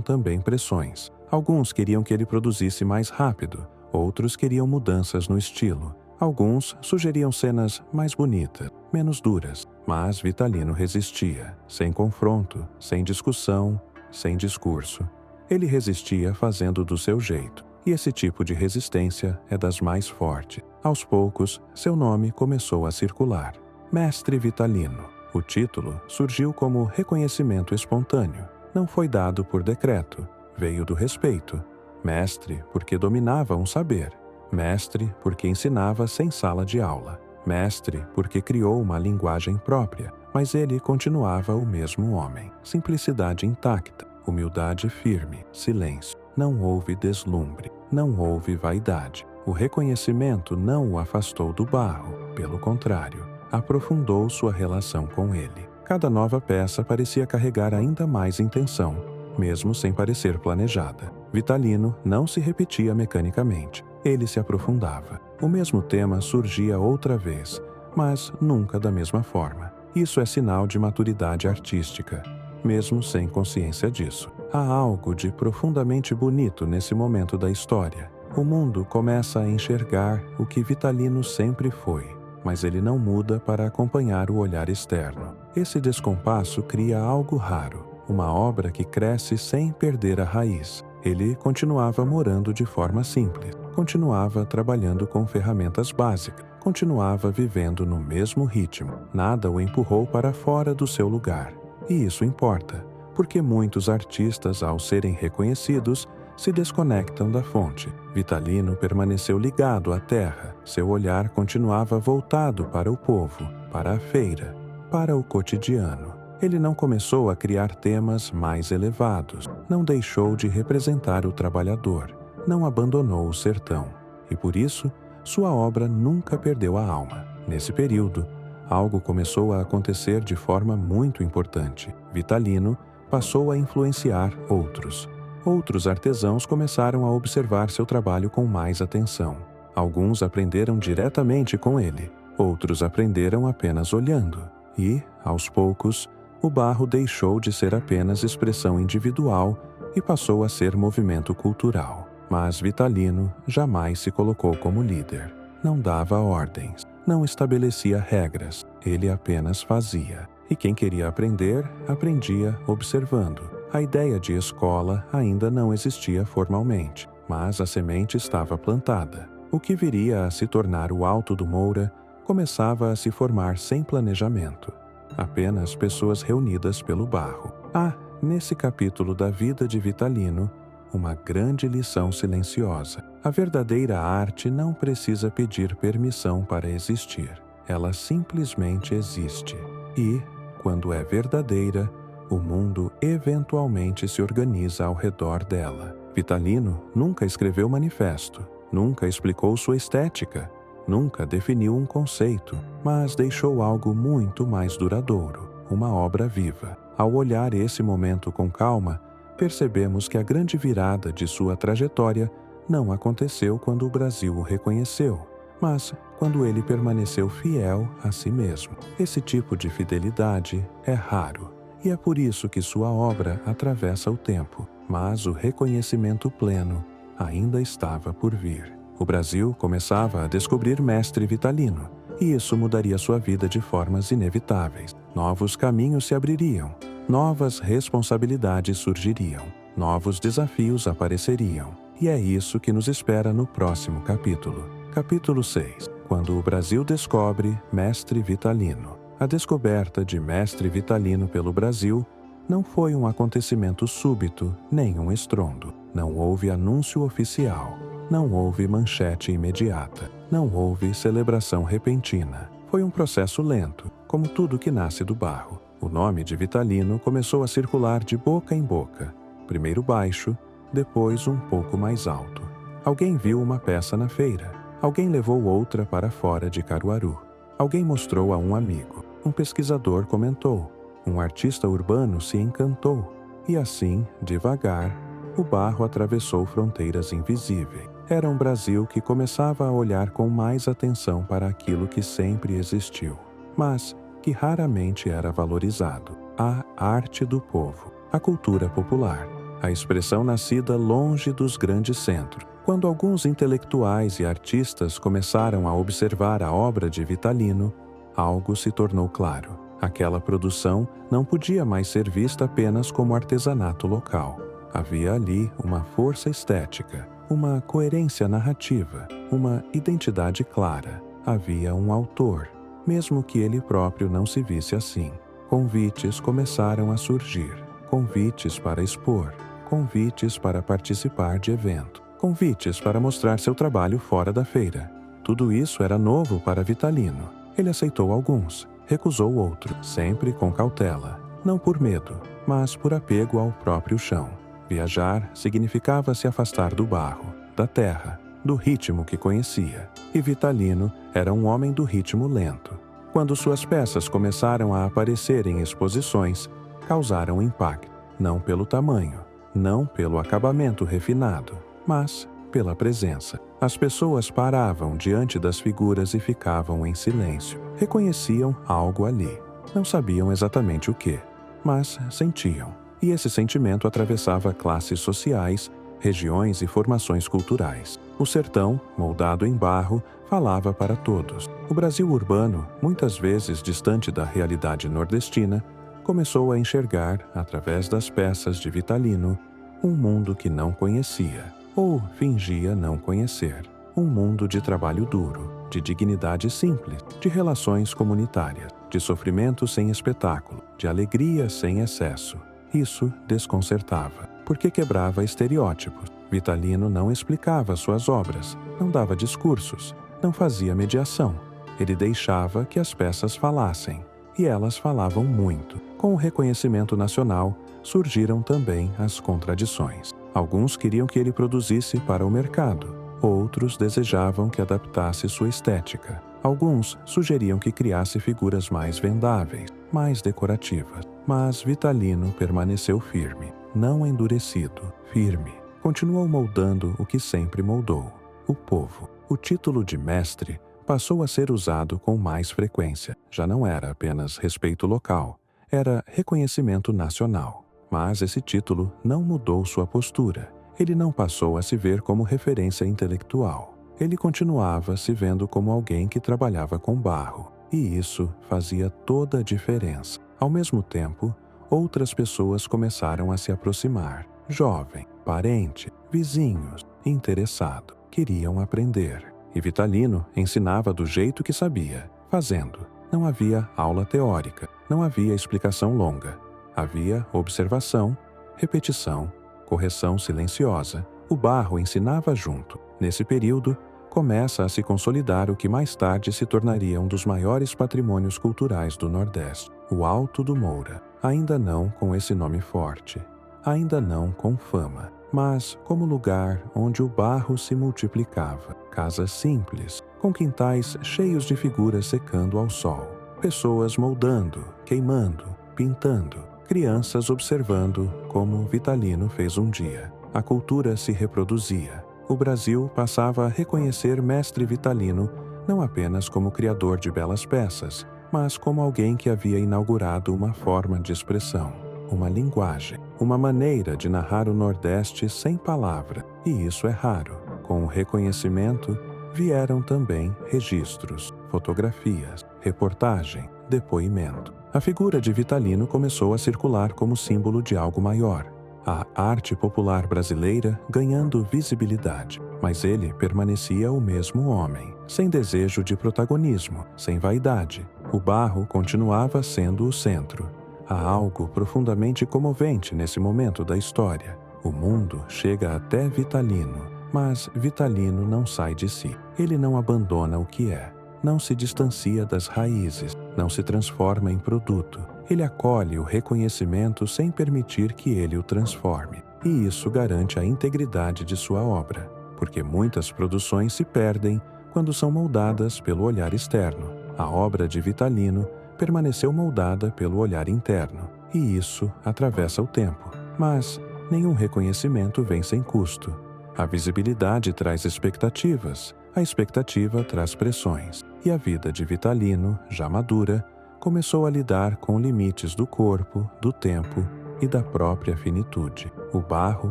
A: também pressões. Alguns queriam que ele produzisse mais rápido, outros queriam mudanças no estilo. Alguns sugeriam cenas mais bonitas, menos duras, mas Vitalino resistia, sem confronto, sem discussão, sem discurso. Ele resistia fazendo do seu jeito, e esse tipo de resistência é das mais fortes. Aos poucos, seu nome começou a circular. Mestre Vitalino. O título surgiu como reconhecimento espontâneo. Não foi dado por decreto, veio do respeito. Mestre, porque dominava um saber. Mestre, porque ensinava sem sala de aula. Mestre, porque criou uma linguagem própria, mas ele continuava o mesmo homem. Simplicidade intacta, humildade firme, silêncio. Não houve deslumbre, não houve vaidade. O reconhecimento não o afastou do barro, pelo contrário, aprofundou sua relação com ele. Cada nova peça parecia carregar ainda mais intenção, mesmo sem parecer planejada. Vitalino não se repetia mecanicamente, ele se aprofundava. O mesmo tema surgia outra vez, mas nunca da mesma forma. Isso é sinal de maturidade artística, mesmo sem consciência disso. Há algo de profundamente bonito nesse momento da história. O mundo começa a enxergar o que Vitalino sempre foi, mas ele não muda para acompanhar o olhar externo. Esse descompasso cria algo raro, uma obra que cresce sem perder a raiz. Ele continuava morando de forma simples, continuava trabalhando com ferramentas básicas, continuava vivendo no mesmo ritmo. Nada o empurrou para fora do seu lugar. E isso importa, porque muitos artistas, ao serem reconhecidos, se desconectam da fonte. Vitalino permaneceu ligado à terra. Seu olhar continuava voltado para o povo, para a feira, para o cotidiano. Ele não começou a criar temas mais elevados, não deixou de representar o trabalhador, não abandonou o sertão. E por isso, sua obra nunca perdeu a alma. Nesse período, algo começou a acontecer de forma muito importante. Vitalino passou a influenciar outros. Outros artesãos começaram a observar seu trabalho com mais atenção. Alguns aprenderam diretamente com ele, outros aprenderam apenas olhando. E, aos poucos, o barro deixou de ser apenas expressão individual e passou a ser movimento cultural. Mas Vitalino jamais se colocou como líder. Não dava ordens, não estabelecia regras, ele apenas fazia. E quem queria aprender, aprendia observando. A ideia de escola ainda não existia formalmente, mas a semente estava plantada. O que viria a se tornar o Alto do Moura começava a se formar sem planejamento. Apenas pessoas reunidas pelo barro. Há, nesse capítulo da vida de Vitalino, uma grande lição silenciosa. A verdadeira arte não precisa pedir permissão para existir. Ela simplesmente existe. E, quando é verdadeira, o mundo eventualmente se organiza ao redor dela. Vitalino nunca escreveu manifesto, nunca explicou sua estética, nunca definiu um conceito, mas deixou algo muito mais duradouro, uma obra viva. Ao olhar esse momento com calma, percebemos que a grande virada de sua trajetória não aconteceu quando o Brasil o reconheceu, mas quando ele permaneceu fiel a si mesmo. Esse tipo de fidelidade é raro. E é por isso que sua obra atravessa o tempo, mas o reconhecimento pleno ainda estava por vir. O Brasil começava a descobrir Mestre Vitalino, e isso mudaria sua vida de formas inevitáveis. Novos caminhos se abririam, novas responsabilidades surgiriam, novos desafios apareceriam. E é isso que nos espera no próximo capítulo. Capítulo 6. Quando o Brasil descobre Mestre Vitalino. A descoberta de Mestre Vitalino pelo Brasil não foi um acontecimento súbito, nem um estrondo. Não houve anúncio oficial, não houve manchete imediata, não houve celebração repentina. Foi um processo lento, como tudo que nasce do barro. O nome de Vitalino começou a circular de boca em boca, primeiro baixo, depois um pouco mais alto. Alguém viu uma peça na feira, alguém levou outra para fora de Caruaru. Alguém mostrou a um amigo, um pesquisador comentou, um artista urbano se encantou, e assim, devagar, o barro atravessou fronteiras invisíveis. Era um Brasil que começava a olhar com mais atenção para aquilo que sempre existiu, mas que raramente era valorizado: a arte do povo, a cultura popular, a expressão nascida longe dos grandes centros. Quando alguns intelectuais e artistas começaram a observar a obra de Vitalino, algo se tornou claro. Aquela produção não podia mais ser vista apenas como artesanato local. Havia ali uma força estética, uma coerência narrativa, uma identidade clara. Havia um autor, mesmo que ele próprio não se visse assim. Convites começaram a surgir. Convites para expor, convites para participar de evento, convites para mostrar seu trabalho fora da feira. Tudo isso era novo para Vitalino. Ele aceitou alguns, recusou outros, sempre com cautela, não por medo, mas por apego ao próprio chão. Viajar significava se afastar do barro, da terra, do ritmo que conhecia. E Vitalino era um homem do ritmo lento. Quando suas peças começaram a aparecer em exposições, causaram impacto, não pelo tamanho, não pelo acabamento refinado, mas pela presença. As pessoas paravam diante das figuras e ficavam em silêncio. Reconheciam algo ali. Não sabiam exatamente o que, mas sentiam. E esse sentimento atravessava classes sociais, regiões e formações culturais. O sertão, moldado em barro, falava para todos. O Brasil urbano, muitas vezes distante da realidade nordestina, começou a enxergar, através das peças de Vitalino, um mundo que não conhecia, ou fingia não conhecer. Um mundo de trabalho duro, de dignidade simples, de relações comunitárias, de sofrimento sem espetáculo, de alegria sem excesso. Isso desconcertava, porque quebrava estereótipos. Vitalino não explicava suas obras, não dava discursos, não fazia mediação. Ele deixava que as peças falassem, e elas falavam muito. Com o reconhecimento nacional, surgiram também as contradições. Alguns queriam que ele produzisse para o mercado, outros desejavam que adaptasse sua estética. Alguns sugeriam que criasse figuras mais vendáveis, mais decorativas. Mas Vitalino permaneceu firme, não endurecido, firme. Continuou moldando o que sempre moldou: o povo. O título de mestre passou a ser usado com mais frequência. Já não era apenas respeito local, era reconhecimento nacional. Mas esse título não mudou sua postura. Ele não passou a se ver como referência intelectual. Ele continuava se vendo como alguém que trabalhava com barro. E isso fazia toda a diferença. Ao mesmo tempo, outras pessoas começaram a se aproximar. Jovem, parente, vizinhos, interessado. Queriam aprender. E Vitalino ensinava do jeito que sabia, fazendo. Não havia aula teórica, não havia explicação longa. Havia observação, repetição, correção silenciosa. O barro ensinava junto. Nesse período, começa a se consolidar o que mais tarde se tornaria um dos maiores patrimônios culturais do Nordeste, o Alto do Moura. Ainda não com esse nome forte, ainda não com fama, mas como lugar onde o barro se multiplicava. Casas simples, com quintais cheios de figuras secando ao sol. Pessoas moldando, queimando, pintando. Crianças observando como Vitalino fez um dia. A cultura se reproduzia. O Brasil passava a reconhecer Mestre Vitalino não apenas como criador de belas peças, mas como alguém que havia inaugurado uma forma de expressão, uma linguagem, uma maneira de narrar o Nordeste sem palavra. E isso é raro. Com o reconhecimento, vieram também registros, fotografias, reportagem, depoimento. A figura de Vitalino começou a circular como símbolo de algo maior, a arte popular brasileira ganhando visibilidade. Mas ele permanecia o mesmo homem, sem desejo de protagonismo, sem vaidade. O barro continuava sendo o centro. Há algo profundamente comovente nesse momento da história. O mundo chega até Vitalino, mas Vitalino não sai de si. Ele não abandona o que é. Não se distancia das raízes, não se transforma em produto. Ele acolhe o reconhecimento sem permitir que ele o transforme. E isso garante a integridade de sua obra, porque muitas produções se perdem quando são moldadas pelo olhar externo. A obra de Vitalino permaneceu moldada pelo olhar interno, e isso atravessa o tempo. Mas nenhum reconhecimento vem sem custo. A visibilidade traz expectativas, a expectativa traz pressões, e a vida de Vitalino, já madura, começou a lidar com limites do corpo, do tempo e da própria finitude. O barro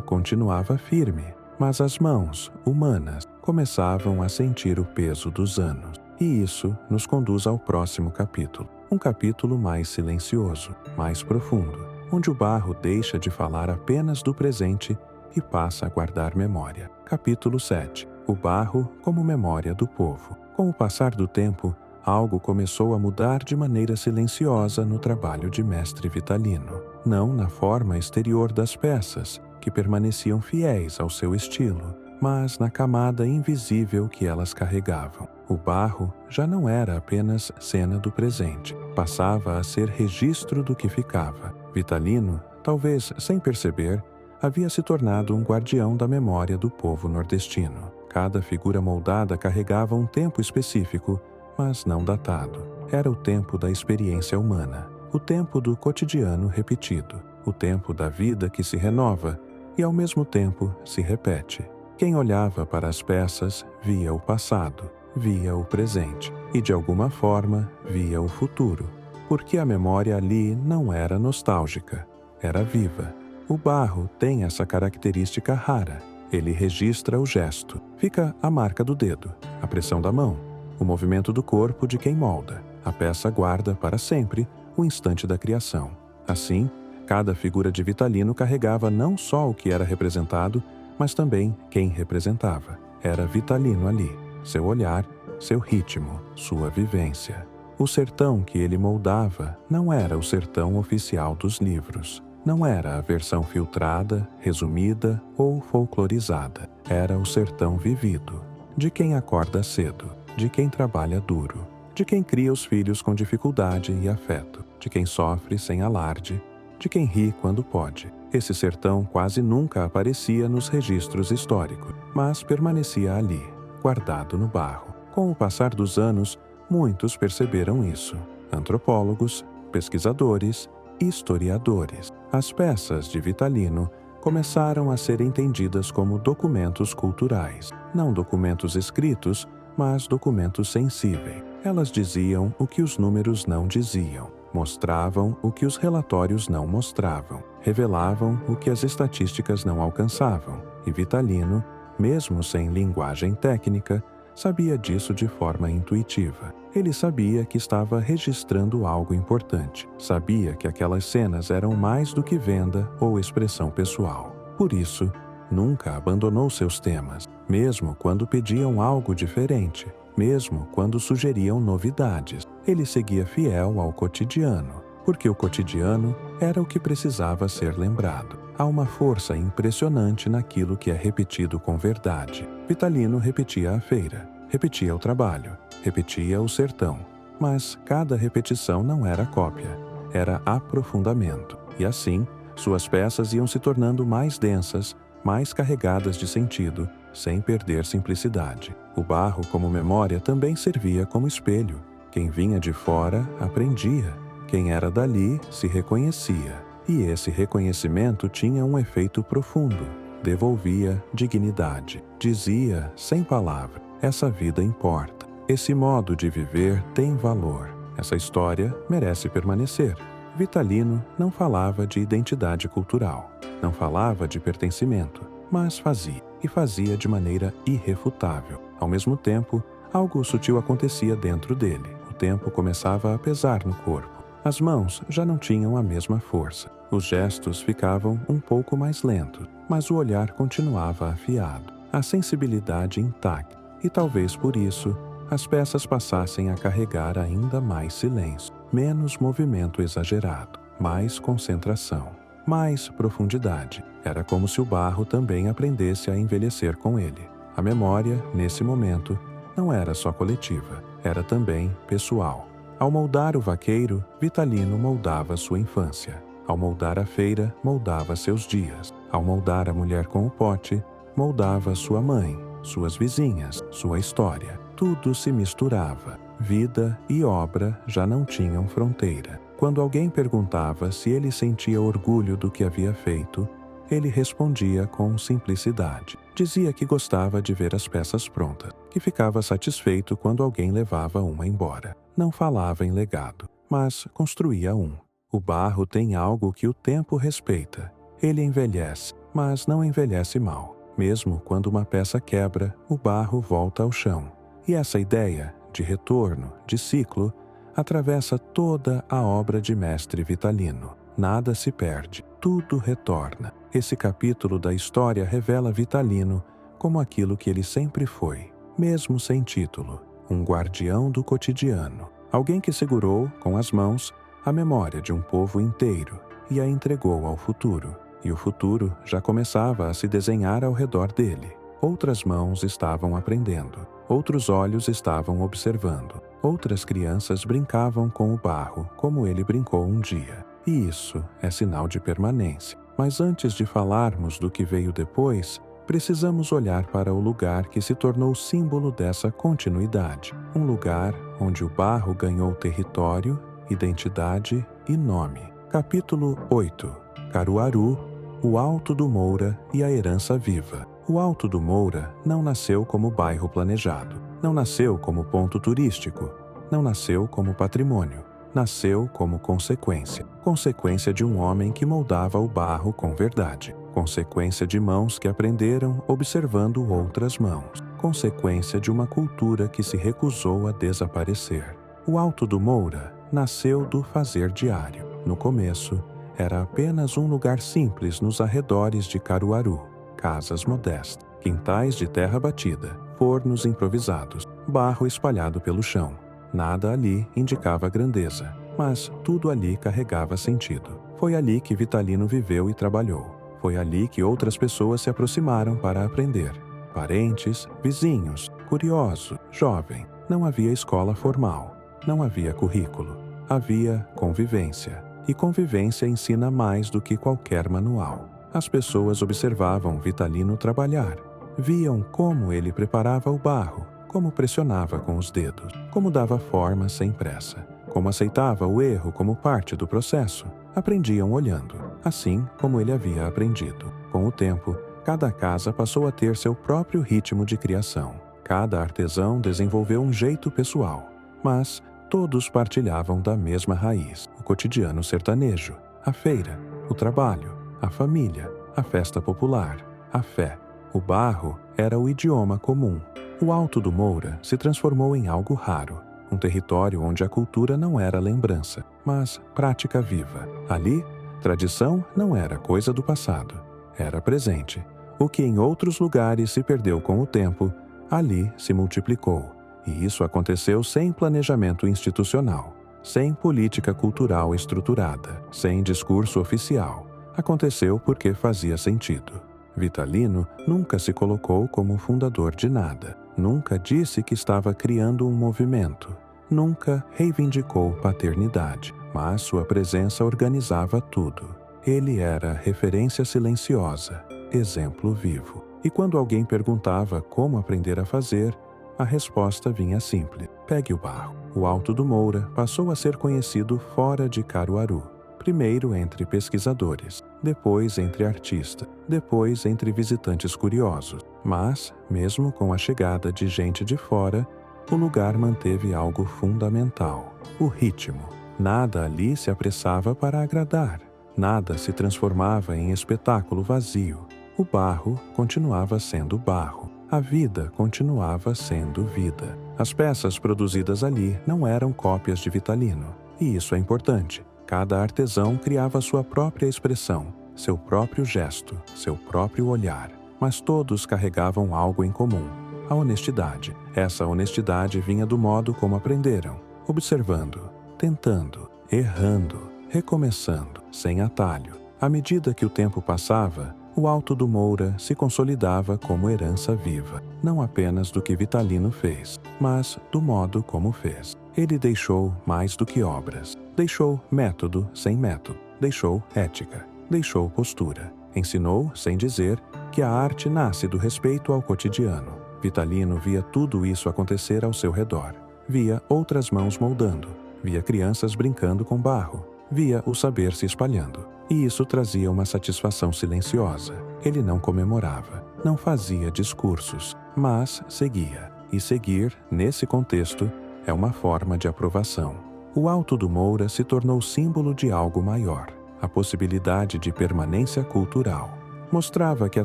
A: continuava firme, mas as mãos, humanas, começavam a sentir o peso dos anos. E isso nos conduz ao próximo capítulo. Um capítulo mais silencioso, mais profundo, onde o barro deixa de falar apenas do presente e passa a guardar memória. Capítulo 7. O barro como memória do povo. Com o passar do tempo, algo começou a mudar de maneira silenciosa no trabalho de mestre Vitalino. Não na forma exterior das peças, que permaneciam fiéis ao seu estilo, mas na camada invisível que elas carregavam. O barro já não era apenas cena do presente, passava a ser registro do que ficava. Vitalino, talvez sem perceber, havia se tornado um guardião da memória do povo nordestino. Cada figura moldada carregava um tempo específico, mas não datado. Era o tempo da experiência humana, o tempo do cotidiano repetido, o tempo da vida que se renova e ao mesmo tempo se repete. Quem olhava para as peças via o passado, via o presente e, de alguma forma, via o futuro, porque a memória ali não era nostálgica, era viva. O barro tem essa característica rara. Ele registra o gesto. Fica a marca do dedo, a pressão da mão, o movimento do corpo de quem molda. A peça guarda para sempre o instante da criação. Assim, cada figura de Vitalino carregava não só o que era representado, mas também quem representava. Era Vitalino ali, seu olhar, seu ritmo, sua vivência. O sertão que ele moldava não era o sertão oficial dos livros. Não era a versão filtrada, resumida ou folclorizada. Era o sertão vivido, de quem acorda cedo, de quem trabalha duro, de quem cria os filhos com dificuldade e afeto, de quem sofre sem alarde, de quem ri quando pode. Esse sertão quase nunca aparecia nos registros históricos, mas permanecia ali, guardado no barro. Com o passar dos anos, muitos perceberam isso. Antropólogos, pesquisadores, historiadores. As peças de Vitalino começaram a ser entendidas como documentos culturais, não documentos escritos, mas documentos sensíveis. Elas diziam o que os números não diziam, mostravam o que os relatórios não mostravam, revelavam o que as estatísticas não alcançavam, e Vitalino, mesmo sem linguagem técnica, sabia disso de forma intuitiva. Ele sabia que estava registrando algo importante. Sabia que aquelas cenas eram mais do que venda ou expressão pessoal. Por isso, nunca abandonou seus temas, mesmo quando pediam algo diferente, mesmo quando sugeriam novidades. Ele seguia fiel ao cotidiano, porque o cotidiano era o que precisava ser lembrado. Há uma força impressionante naquilo que é repetido com verdade. Vitalino repetia a feira, repetia o trabalho, repetia o sertão. Mas cada repetição não era cópia, era aprofundamento. E assim, suas peças iam se tornando mais densas, mais carregadas de sentido, sem perder simplicidade. O barro como memória também servia como espelho. Quem vinha de fora aprendia. Quem era dali se reconhecia. E esse reconhecimento tinha um efeito profundo. Devolvia dignidade. Dizia, sem palavra, essa vida importa. Esse modo de viver tem valor. Essa história merece permanecer. Vitalino não falava de identidade cultural. Não falava de pertencimento. Mas fazia. E fazia de maneira irrefutável. Ao mesmo tempo, algo sutil acontecia dentro dele. O tempo começava a pesar no corpo. As mãos já não tinham a mesma força. Os gestos ficavam um pouco mais lentos, mas o olhar continuava afiado, a sensibilidade intacta. E talvez por isso, as peças passassem a carregar ainda mais silêncio, menos movimento exagerado, mais concentração, mais profundidade. Era como se o barro também aprendesse a envelhecer com ele. A memória, nesse momento, não era só coletiva, era também pessoal. Ao moldar o vaqueiro, Vitalino moldava sua infância. Ao moldar a feira, moldava seus dias. Ao moldar a mulher com o pote, moldava sua mãe, suas vizinhas, sua história. Tudo se misturava. Vida e obra já não tinham fronteira. Quando alguém perguntava se ele sentia orgulho do que havia feito, Ele respondia com simplicidade. Dizia que gostava de ver as peças prontas, que ficava satisfeito quando alguém levava uma embora. Não falava em legado, mas construía um. O barro tem algo que o tempo respeita. Ele envelhece, mas não envelhece mal. Mesmo quando uma peça quebra, o barro volta ao chão. E essa ideia de retorno, de ciclo, atravessa toda a obra de Mestre Vitalino. Nada se perde, tudo retorna. Esse capítulo da história revela Vitalino como aquilo que ele sempre foi, mesmo sem título, um guardião do cotidiano. Alguém que segurou, com as mãos, a memória de um povo inteiro e a entregou ao futuro. E o futuro já começava a se desenhar ao redor dele. Outras mãos estavam aprendendo, outros olhos estavam observando, outras crianças brincavam com o barro, como ele brincou um dia. E isso é sinal de permanência. Mas antes de falarmos do que veio depois, precisamos olhar para o lugar que se tornou símbolo dessa continuidade. Um lugar onde o barro ganhou território, identidade e nome. Capítulo 8. Caruaru, o Alto do Moura e a herança viva. O Alto do Moura não nasceu como bairro planejado, não nasceu como ponto turístico, não nasceu como patrimônio. Nasceu como consequência de um homem que moldava o barro com verdade, consequência de mãos que aprenderam observando outras mãos, consequência de uma cultura que se recusou a desaparecer. O Alto do Moura nasceu do fazer diário. No começo, era apenas um lugar simples nos arredores de Caruaru, casas modestas, quintais de terra batida, fornos improvisados, barro espalhado pelo chão. Nada ali indicava grandeza, mas tudo ali carregava sentido. Foi ali que Vitalino viveu e trabalhou. Foi ali que outras pessoas se aproximaram para aprender. Parentes, vizinhos, curioso, jovem. Não havia escola formal. Não havia currículo. Havia convivência. E convivência ensina mais do que qualquer manual. As pessoas observavam Vitalino trabalhar. Viam como ele preparava o barro, como pressionava com os dedos, como dava forma sem pressa, como aceitava o erro como parte do processo. Aprendiam olhando, assim como ele havia aprendido. Com o tempo, cada casa passou a ter seu próprio ritmo de criação. Cada artesão desenvolveu um jeito pessoal, mas todos partilhavam da mesma raiz: o cotidiano sertanejo, a feira, o trabalho, a família, a festa popular, a fé. O barro era o idioma comum. O Alto do Moura se transformou em algo raro, um território onde a cultura não era lembrança, mas prática viva. Ali, tradição não era coisa do passado, era presente. O que em outros lugares se perdeu com o tempo, ali se multiplicou. E isso aconteceu sem planejamento institucional, sem política cultural estruturada, sem discurso oficial. Aconteceu porque fazia sentido. Vitalino nunca se colocou como fundador de nada. Nunca disse que estava criando um movimento. Nunca reivindicou paternidade, mas sua presença organizava tudo. Ele era referência silenciosa, exemplo vivo. E quando alguém perguntava como aprender a fazer, a resposta vinha simples: pegue o barro. O Alto do Moura passou a ser conhecido fora de Caruaru. Primeiro entre pesquisadores, depois entre artistas, depois entre visitantes curiosos. Mas, mesmo com a chegada de gente de fora, o lugar manteve algo fundamental: o ritmo. Nada ali se apressava para agradar. Nada se transformava em espetáculo vazio. O barro continuava sendo barro. A vida continuava sendo vida. As peças produzidas ali não eram cópias de Vitalino. E isso é importante. Cada artesão criava sua própria expressão, seu próprio gesto, seu próprio olhar. Mas todos carregavam algo em comum: a honestidade. Essa honestidade vinha do modo como aprenderam, observando, tentando, errando, recomeçando, sem atalho. À medida que o tempo passava, o Alto do Moura se consolidava como herança viva, não apenas do que Vitalino fez, mas do modo como fez. Ele deixou mais do que obras. Deixou método sem método. Deixou ética. Deixou postura. Ensinou, sem dizer, que a arte nasce do respeito ao cotidiano. Vitalino via tudo isso acontecer ao seu redor. Via outras mãos moldando. Via crianças brincando com barro. Via o saber se espalhando. e isso trazia uma satisfação silenciosa. Ele não comemorava, não fazia discursos, mas seguia. E seguir, nesse contexto, é uma forma de aprovação. O Alto do Moura se tornou símbolo de algo maior, a possibilidade de permanência cultural. Mostrava que a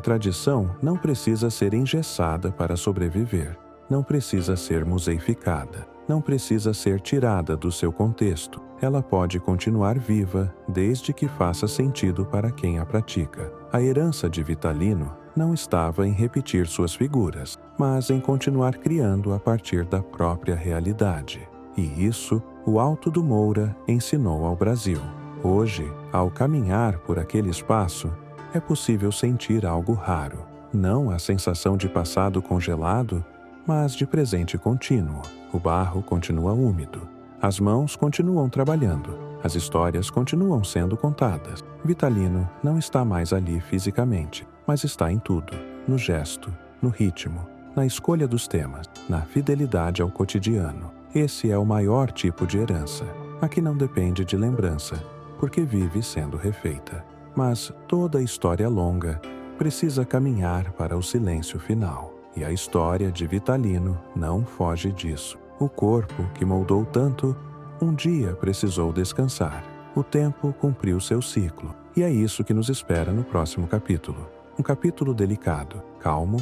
A: tradição não precisa ser engessada para sobreviver, não precisa ser museificada, não precisa ser tirada do seu contexto. Ela pode continuar viva desde que faça sentido para quem a pratica. A herança de Vitalino não estava em repetir suas figuras, mas em continuar criando a partir da própria realidade. E isso o Alto do Moura ensinou ao Brasil. Hoje, ao caminhar por aquele espaço, é possível sentir algo raro. Não a sensação de passado congelado, mas de presente contínuo. O barro continua úmido. As mãos continuam trabalhando. As histórias continuam sendo contadas. Vitalino não está mais ali fisicamente, mas está em tudo. No gesto, no ritmo, na escolha dos temas, na fidelidade ao cotidiano. Esse é o maior tipo de herança, a que não depende de lembrança, porque vive sendo refeita. Mas toda história longa precisa caminhar para o silêncio final. E a história de Vitalino não foge disso. O corpo, que moldou tanto, um dia precisou descansar. O tempo cumpriu seu ciclo. E é isso que nos espera no próximo capítulo. Um capítulo delicado, calmo,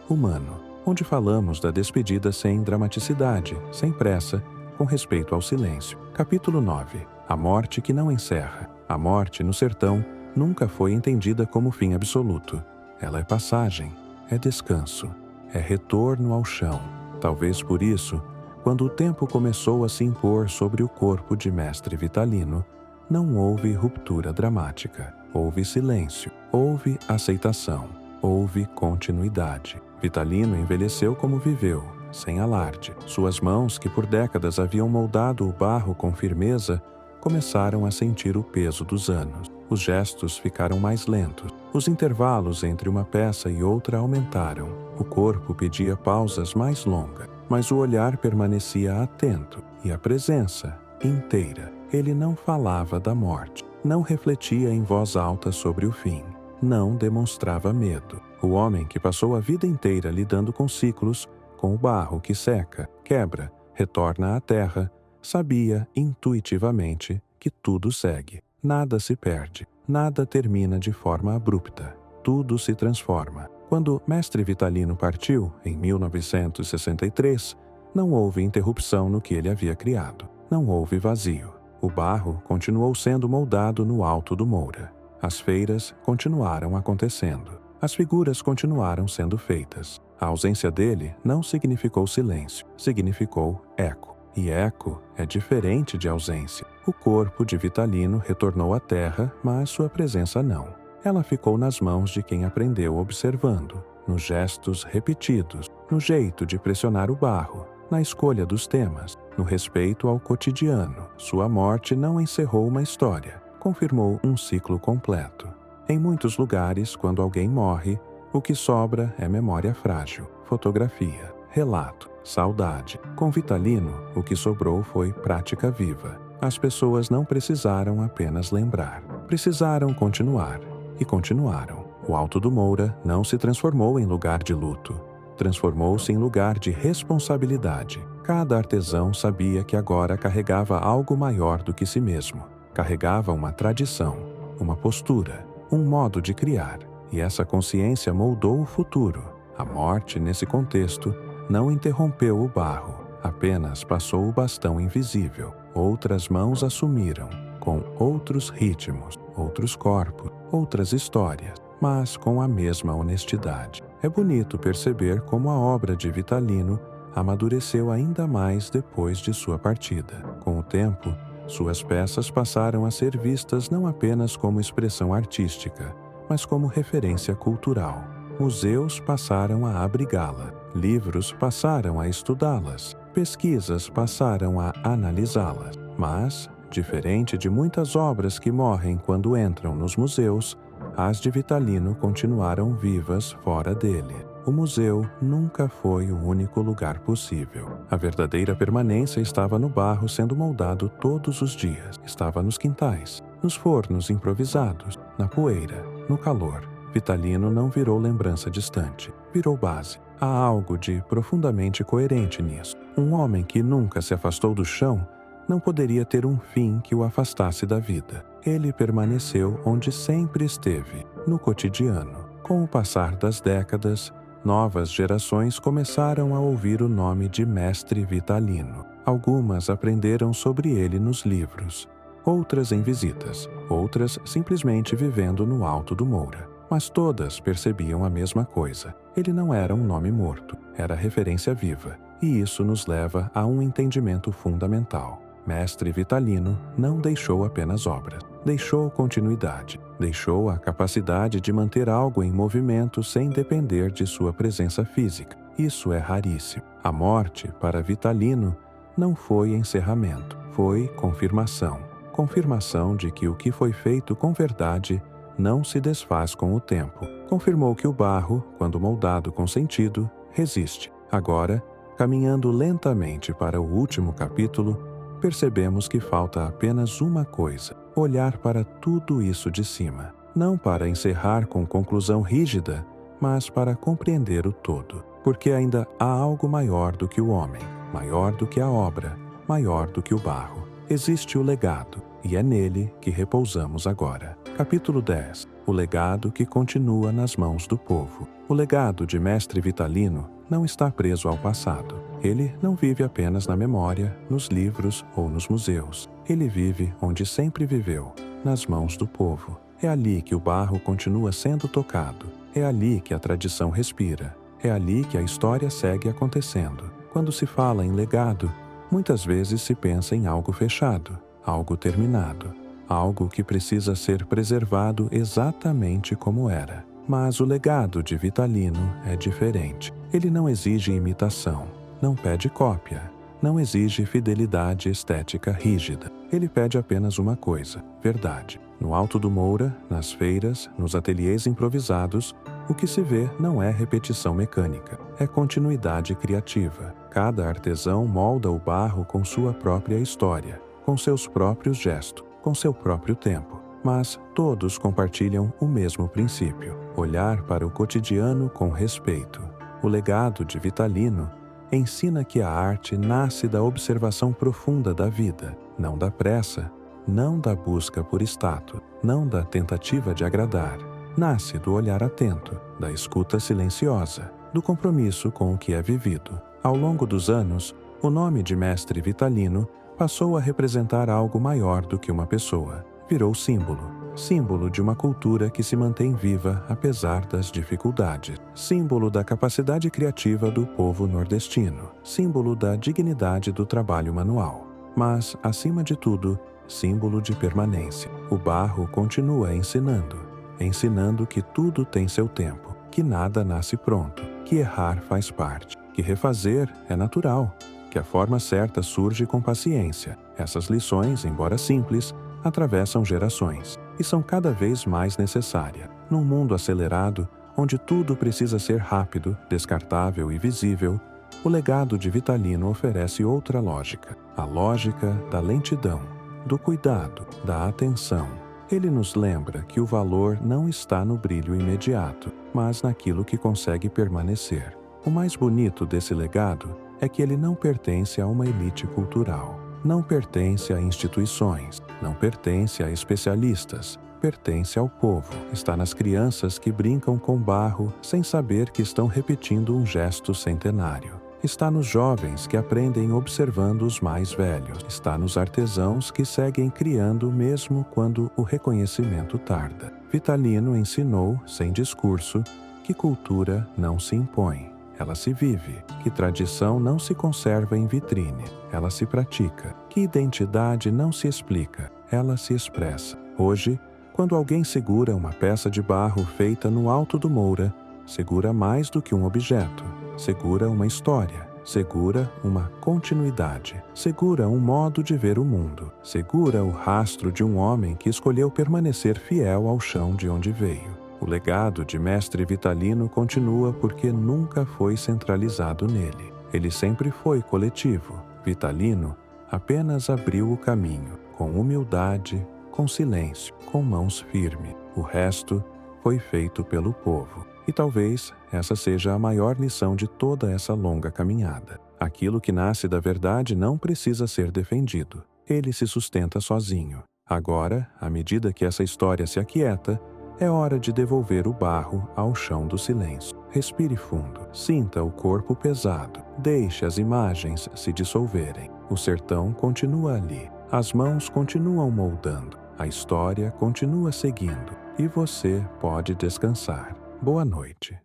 A: humano, onde falamos da despedida sem dramaticidade, sem pressa, com respeito ao silêncio. Capítulo 9. A morte que não encerra. A morte no sertão nunca foi entendida como fim absoluto. Ela é passagem, é descanso, é retorno ao chão. Talvez por isso, quando o tempo começou a se impor sobre o corpo de Mestre Vitalino, não houve ruptura dramática. Houve silêncio, houve aceitação, houve continuidade. Vitalino envelheceu como viveu, sem alarde. Suas mãos, que por décadas haviam moldado o barro com firmeza, começaram a sentir o peso dos anos. Os gestos ficaram mais lentos. Os intervalos entre uma peça e outra aumentaram. O corpo pedia pausas mais longas, mas o olhar permanecia atento e a presença inteira. Ele não falava da morte, não refletia em voz alta sobre o fim, não demonstrava medo. O homem que passou a vida inteira lidando com ciclos, com o barro que seca, quebra, retorna à terra, sabia intuitivamente que tudo segue. Nada se perde, nada termina de forma abrupta. Tudo se transforma. Quando Mestre Vitalino partiu, em 1963, não houve interrupção no que ele havia criado. Não houve vazio. O barro continuou sendo moldado no Alto do Moura. As feiras continuaram acontecendo. As figuras continuaram sendo feitas. A ausência dele não significou silêncio, significou eco. E eco é diferente de ausência. O corpo de Vitalino retornou à terra, mas sua presença não. Ela ficou nas mãos de quem aprendeu observando, nos gestos repetidos, no jeito de pressionar o barro, na escolha dos temas, no respeito ao cotidiano. Sua morte não encerrou uma história, confirmou um ciclo completo. Em muitos lugares, quando alguém morre, o que sobra é memória frágil, fotografia, relato, saudade. Com Vitalino, o que sobrou foi prática viva. As pessoas não precisaram apenas lembrar, precisaram continuar. E continuaram. O Alto do Moura não se transformou em lugar de luto. Transformou-se em lugar de responsabilidade. Cada artesão sabia que agora carregava algo maior do que si mesmo. Carregava uma tradição, uma postura, um modo de criar. E essa consciência moldou o futuro. A morte, nesse contexto, não interrompeu o barro, apenas passou o bastão invisível. Outras mãos assumiram, com outros ritmos, outros corpos, outras histórias, mas com a mesma honestidade. É bonito perceber como a obra de Vitalino amadureceu ainda mais depois de sua partida. Com o tempo, suas peças passaram a ser vistas não apenas como expressão artística, mas como referência cultural. Museus passaram a abrigá-la, livros passaram a estudá-las, pesquisas passaram a analisá-las. Mas, diferente de muitas obras que morrem quando entram nos museus, as de Vitalino continuaram vivas fora dele. O museu nunca foi o único lugar possível. A verdadeira permanência estava no barro sendo moldado todos os dias. Estava nos quintais, nos fornos improvisados, na poeira, no calor. Vitalino não virou lembrança distante, virou base. Há algo de profundamente coerente nisso. Um homem que nunca se afastou do chão não poderia ter um fim que o afastasse da vida. Ele permaneceu onde sempre esteve, no cotidiano. Com o passar das décadas, novas gerações começaram a ouvir o nome de Mestre Vitalino. Algumas aprenderam sobre ele nos livros, outras em visitas, outras simplesmente vivendo no Alto do Moura. Mas todas percebiam a mesma coisa. Ele não era um nome morto, era referência viva. E isso nos leva a um entendimento fundamental. Mestre Vitalino não deixou apenas obras, deixou continuidade, deixou a capacidade de manter algo em movimento sem depender de sua presença física. Isso é raríssimo. A morte, para Vitalino, não foi encerramento, foi confirmação. Confirmação de que o que foi feito com verdade não se desfaz com o tempo. Confirmou que o barro, quando moldado com sentido, resiste. Agora, caminhando lentamente para o último capítulo, percebemos que falta apenas uma coisa: olhar para tudo isso de cima. Não para encerrar com conclusão rígida, mas para compreender o todo. Porque ainda há algo maior do que o homem, maior do que a obra, maior do que o barro. Existe o legado, e é nele que repousamos agora. Capítulo 10. O legado que continua nas mãos do povo. O legado de Mestre Vitalino não está preso ao passado. Ele não vive apenas na memória, nos livros ou nos museus. Ele vive onde sempre viveu, nas mãos do povo. É ali que o barro continua sendo tocado. É ali que a tradição respira. É ali que a história segue acontecendo. Quando se fala em legado, muitas vezes se pensa em algo fechado, algo terminado, algo que precisa ser preservado exatamente como era. Mas o legado de Vitalino é diferente. Ele não exige imitação, não pede cópia, não exige fidelidade estética rígida. Ele pede apenas uma coisa: verdade. No Alto do Moura, nas feiras, nos ateliês improvisados, o que se vê não é repetição mecânica, é continuidade criativa. Cada artesão molda o barro com sua própria história, com seus próprios gestos, com seu próprio tempo. Mas todos compartilham o mesmo princípio: olhar para o cotidiano com respeito. O legado de Vitalino ensina que a arte nasce da observação profunda da vida, não da pressa, não da busca por status, não da tentativa de agradar. Nasce do olhar atento, da escuta silenciosa, do compromisso com o que é vivido. Ao longo dos anos, o nome de Mestre Vitalino passou a representar algo maior do que uma pessoa. Virou símbolo de uma cultura que se mantém viva apesar das dificuldades, símbolo da capacidade criativa do povo nordestino, símbolo da dignidade do trabalho manual. Mas, acima de tudo, símbolo de permanência. O barro continua ensinando que tudo tem seu tempo, que nada nasce pronto, que errar faz parte, que refazer é natural, que a forma certa surge com paciência. Essas lições, embora simples, atravessam gerações e são cada vez mais necessárias. Num mundo acelerado, onde tudo precisa ser rápido, descartável e visível, o legado de Vitalino oferece outra lógica, a lógica da lentidão, do cuidado, da atenção. Ele nos lembra que o valor não está no brilho imediato, mas naquilo que consegue permanecer. O mais bonito desse legado é que ele não pertence a uma elite cultural, não pertence a instituições, não pertence a especialistas, pertence ao povo. Está nas crianças que brincam com barro sem saber que estão repetindo um gesto centenário. Está nos jovens que aprendem observando os mais velhos. Está nos artesãos que seguem criando mesmo quando o reconhecimento tarda. Vitalino ensinou, sem discurso, que cultura não se impõe, ela se vive, que tradição não se conserva em vitrine, ela se pratica, que identidade não se explica, ela se expressa. Hoje, quando alguém segura uma peça de barro feita no Alto do Moura, segura mais do que um objeto, segura uma história, segura uma continuidade, segura um modo de ver o mundo, segura o rastro de um homem que escolheu permanecer fiel ao chão de onde veio. O legado de Mestre Vitalino continua porque nunca foi centralizado nele. Ele sempre foi coletivo. Vitalino apenas abriu o caminho, com humildade, com silêncio, com mãos firmes. O resto foi feito pelo povo. E talvez essa seja a maior lição de toda essa longa caminhada. Aquilo que nasce da verdade não precisa ser defendido. Ele se sustenta sozinho. Agora, à medida que essa história se aquieta, é hora de devolver o barro ao chão do silêncio. Respire fundo, sinta o corpo pesado, deixe as imagens se dissolverem. O sertão continua ali, as mãos continuam moldando, a história continua seguindo e você pode descansar. Boa noite.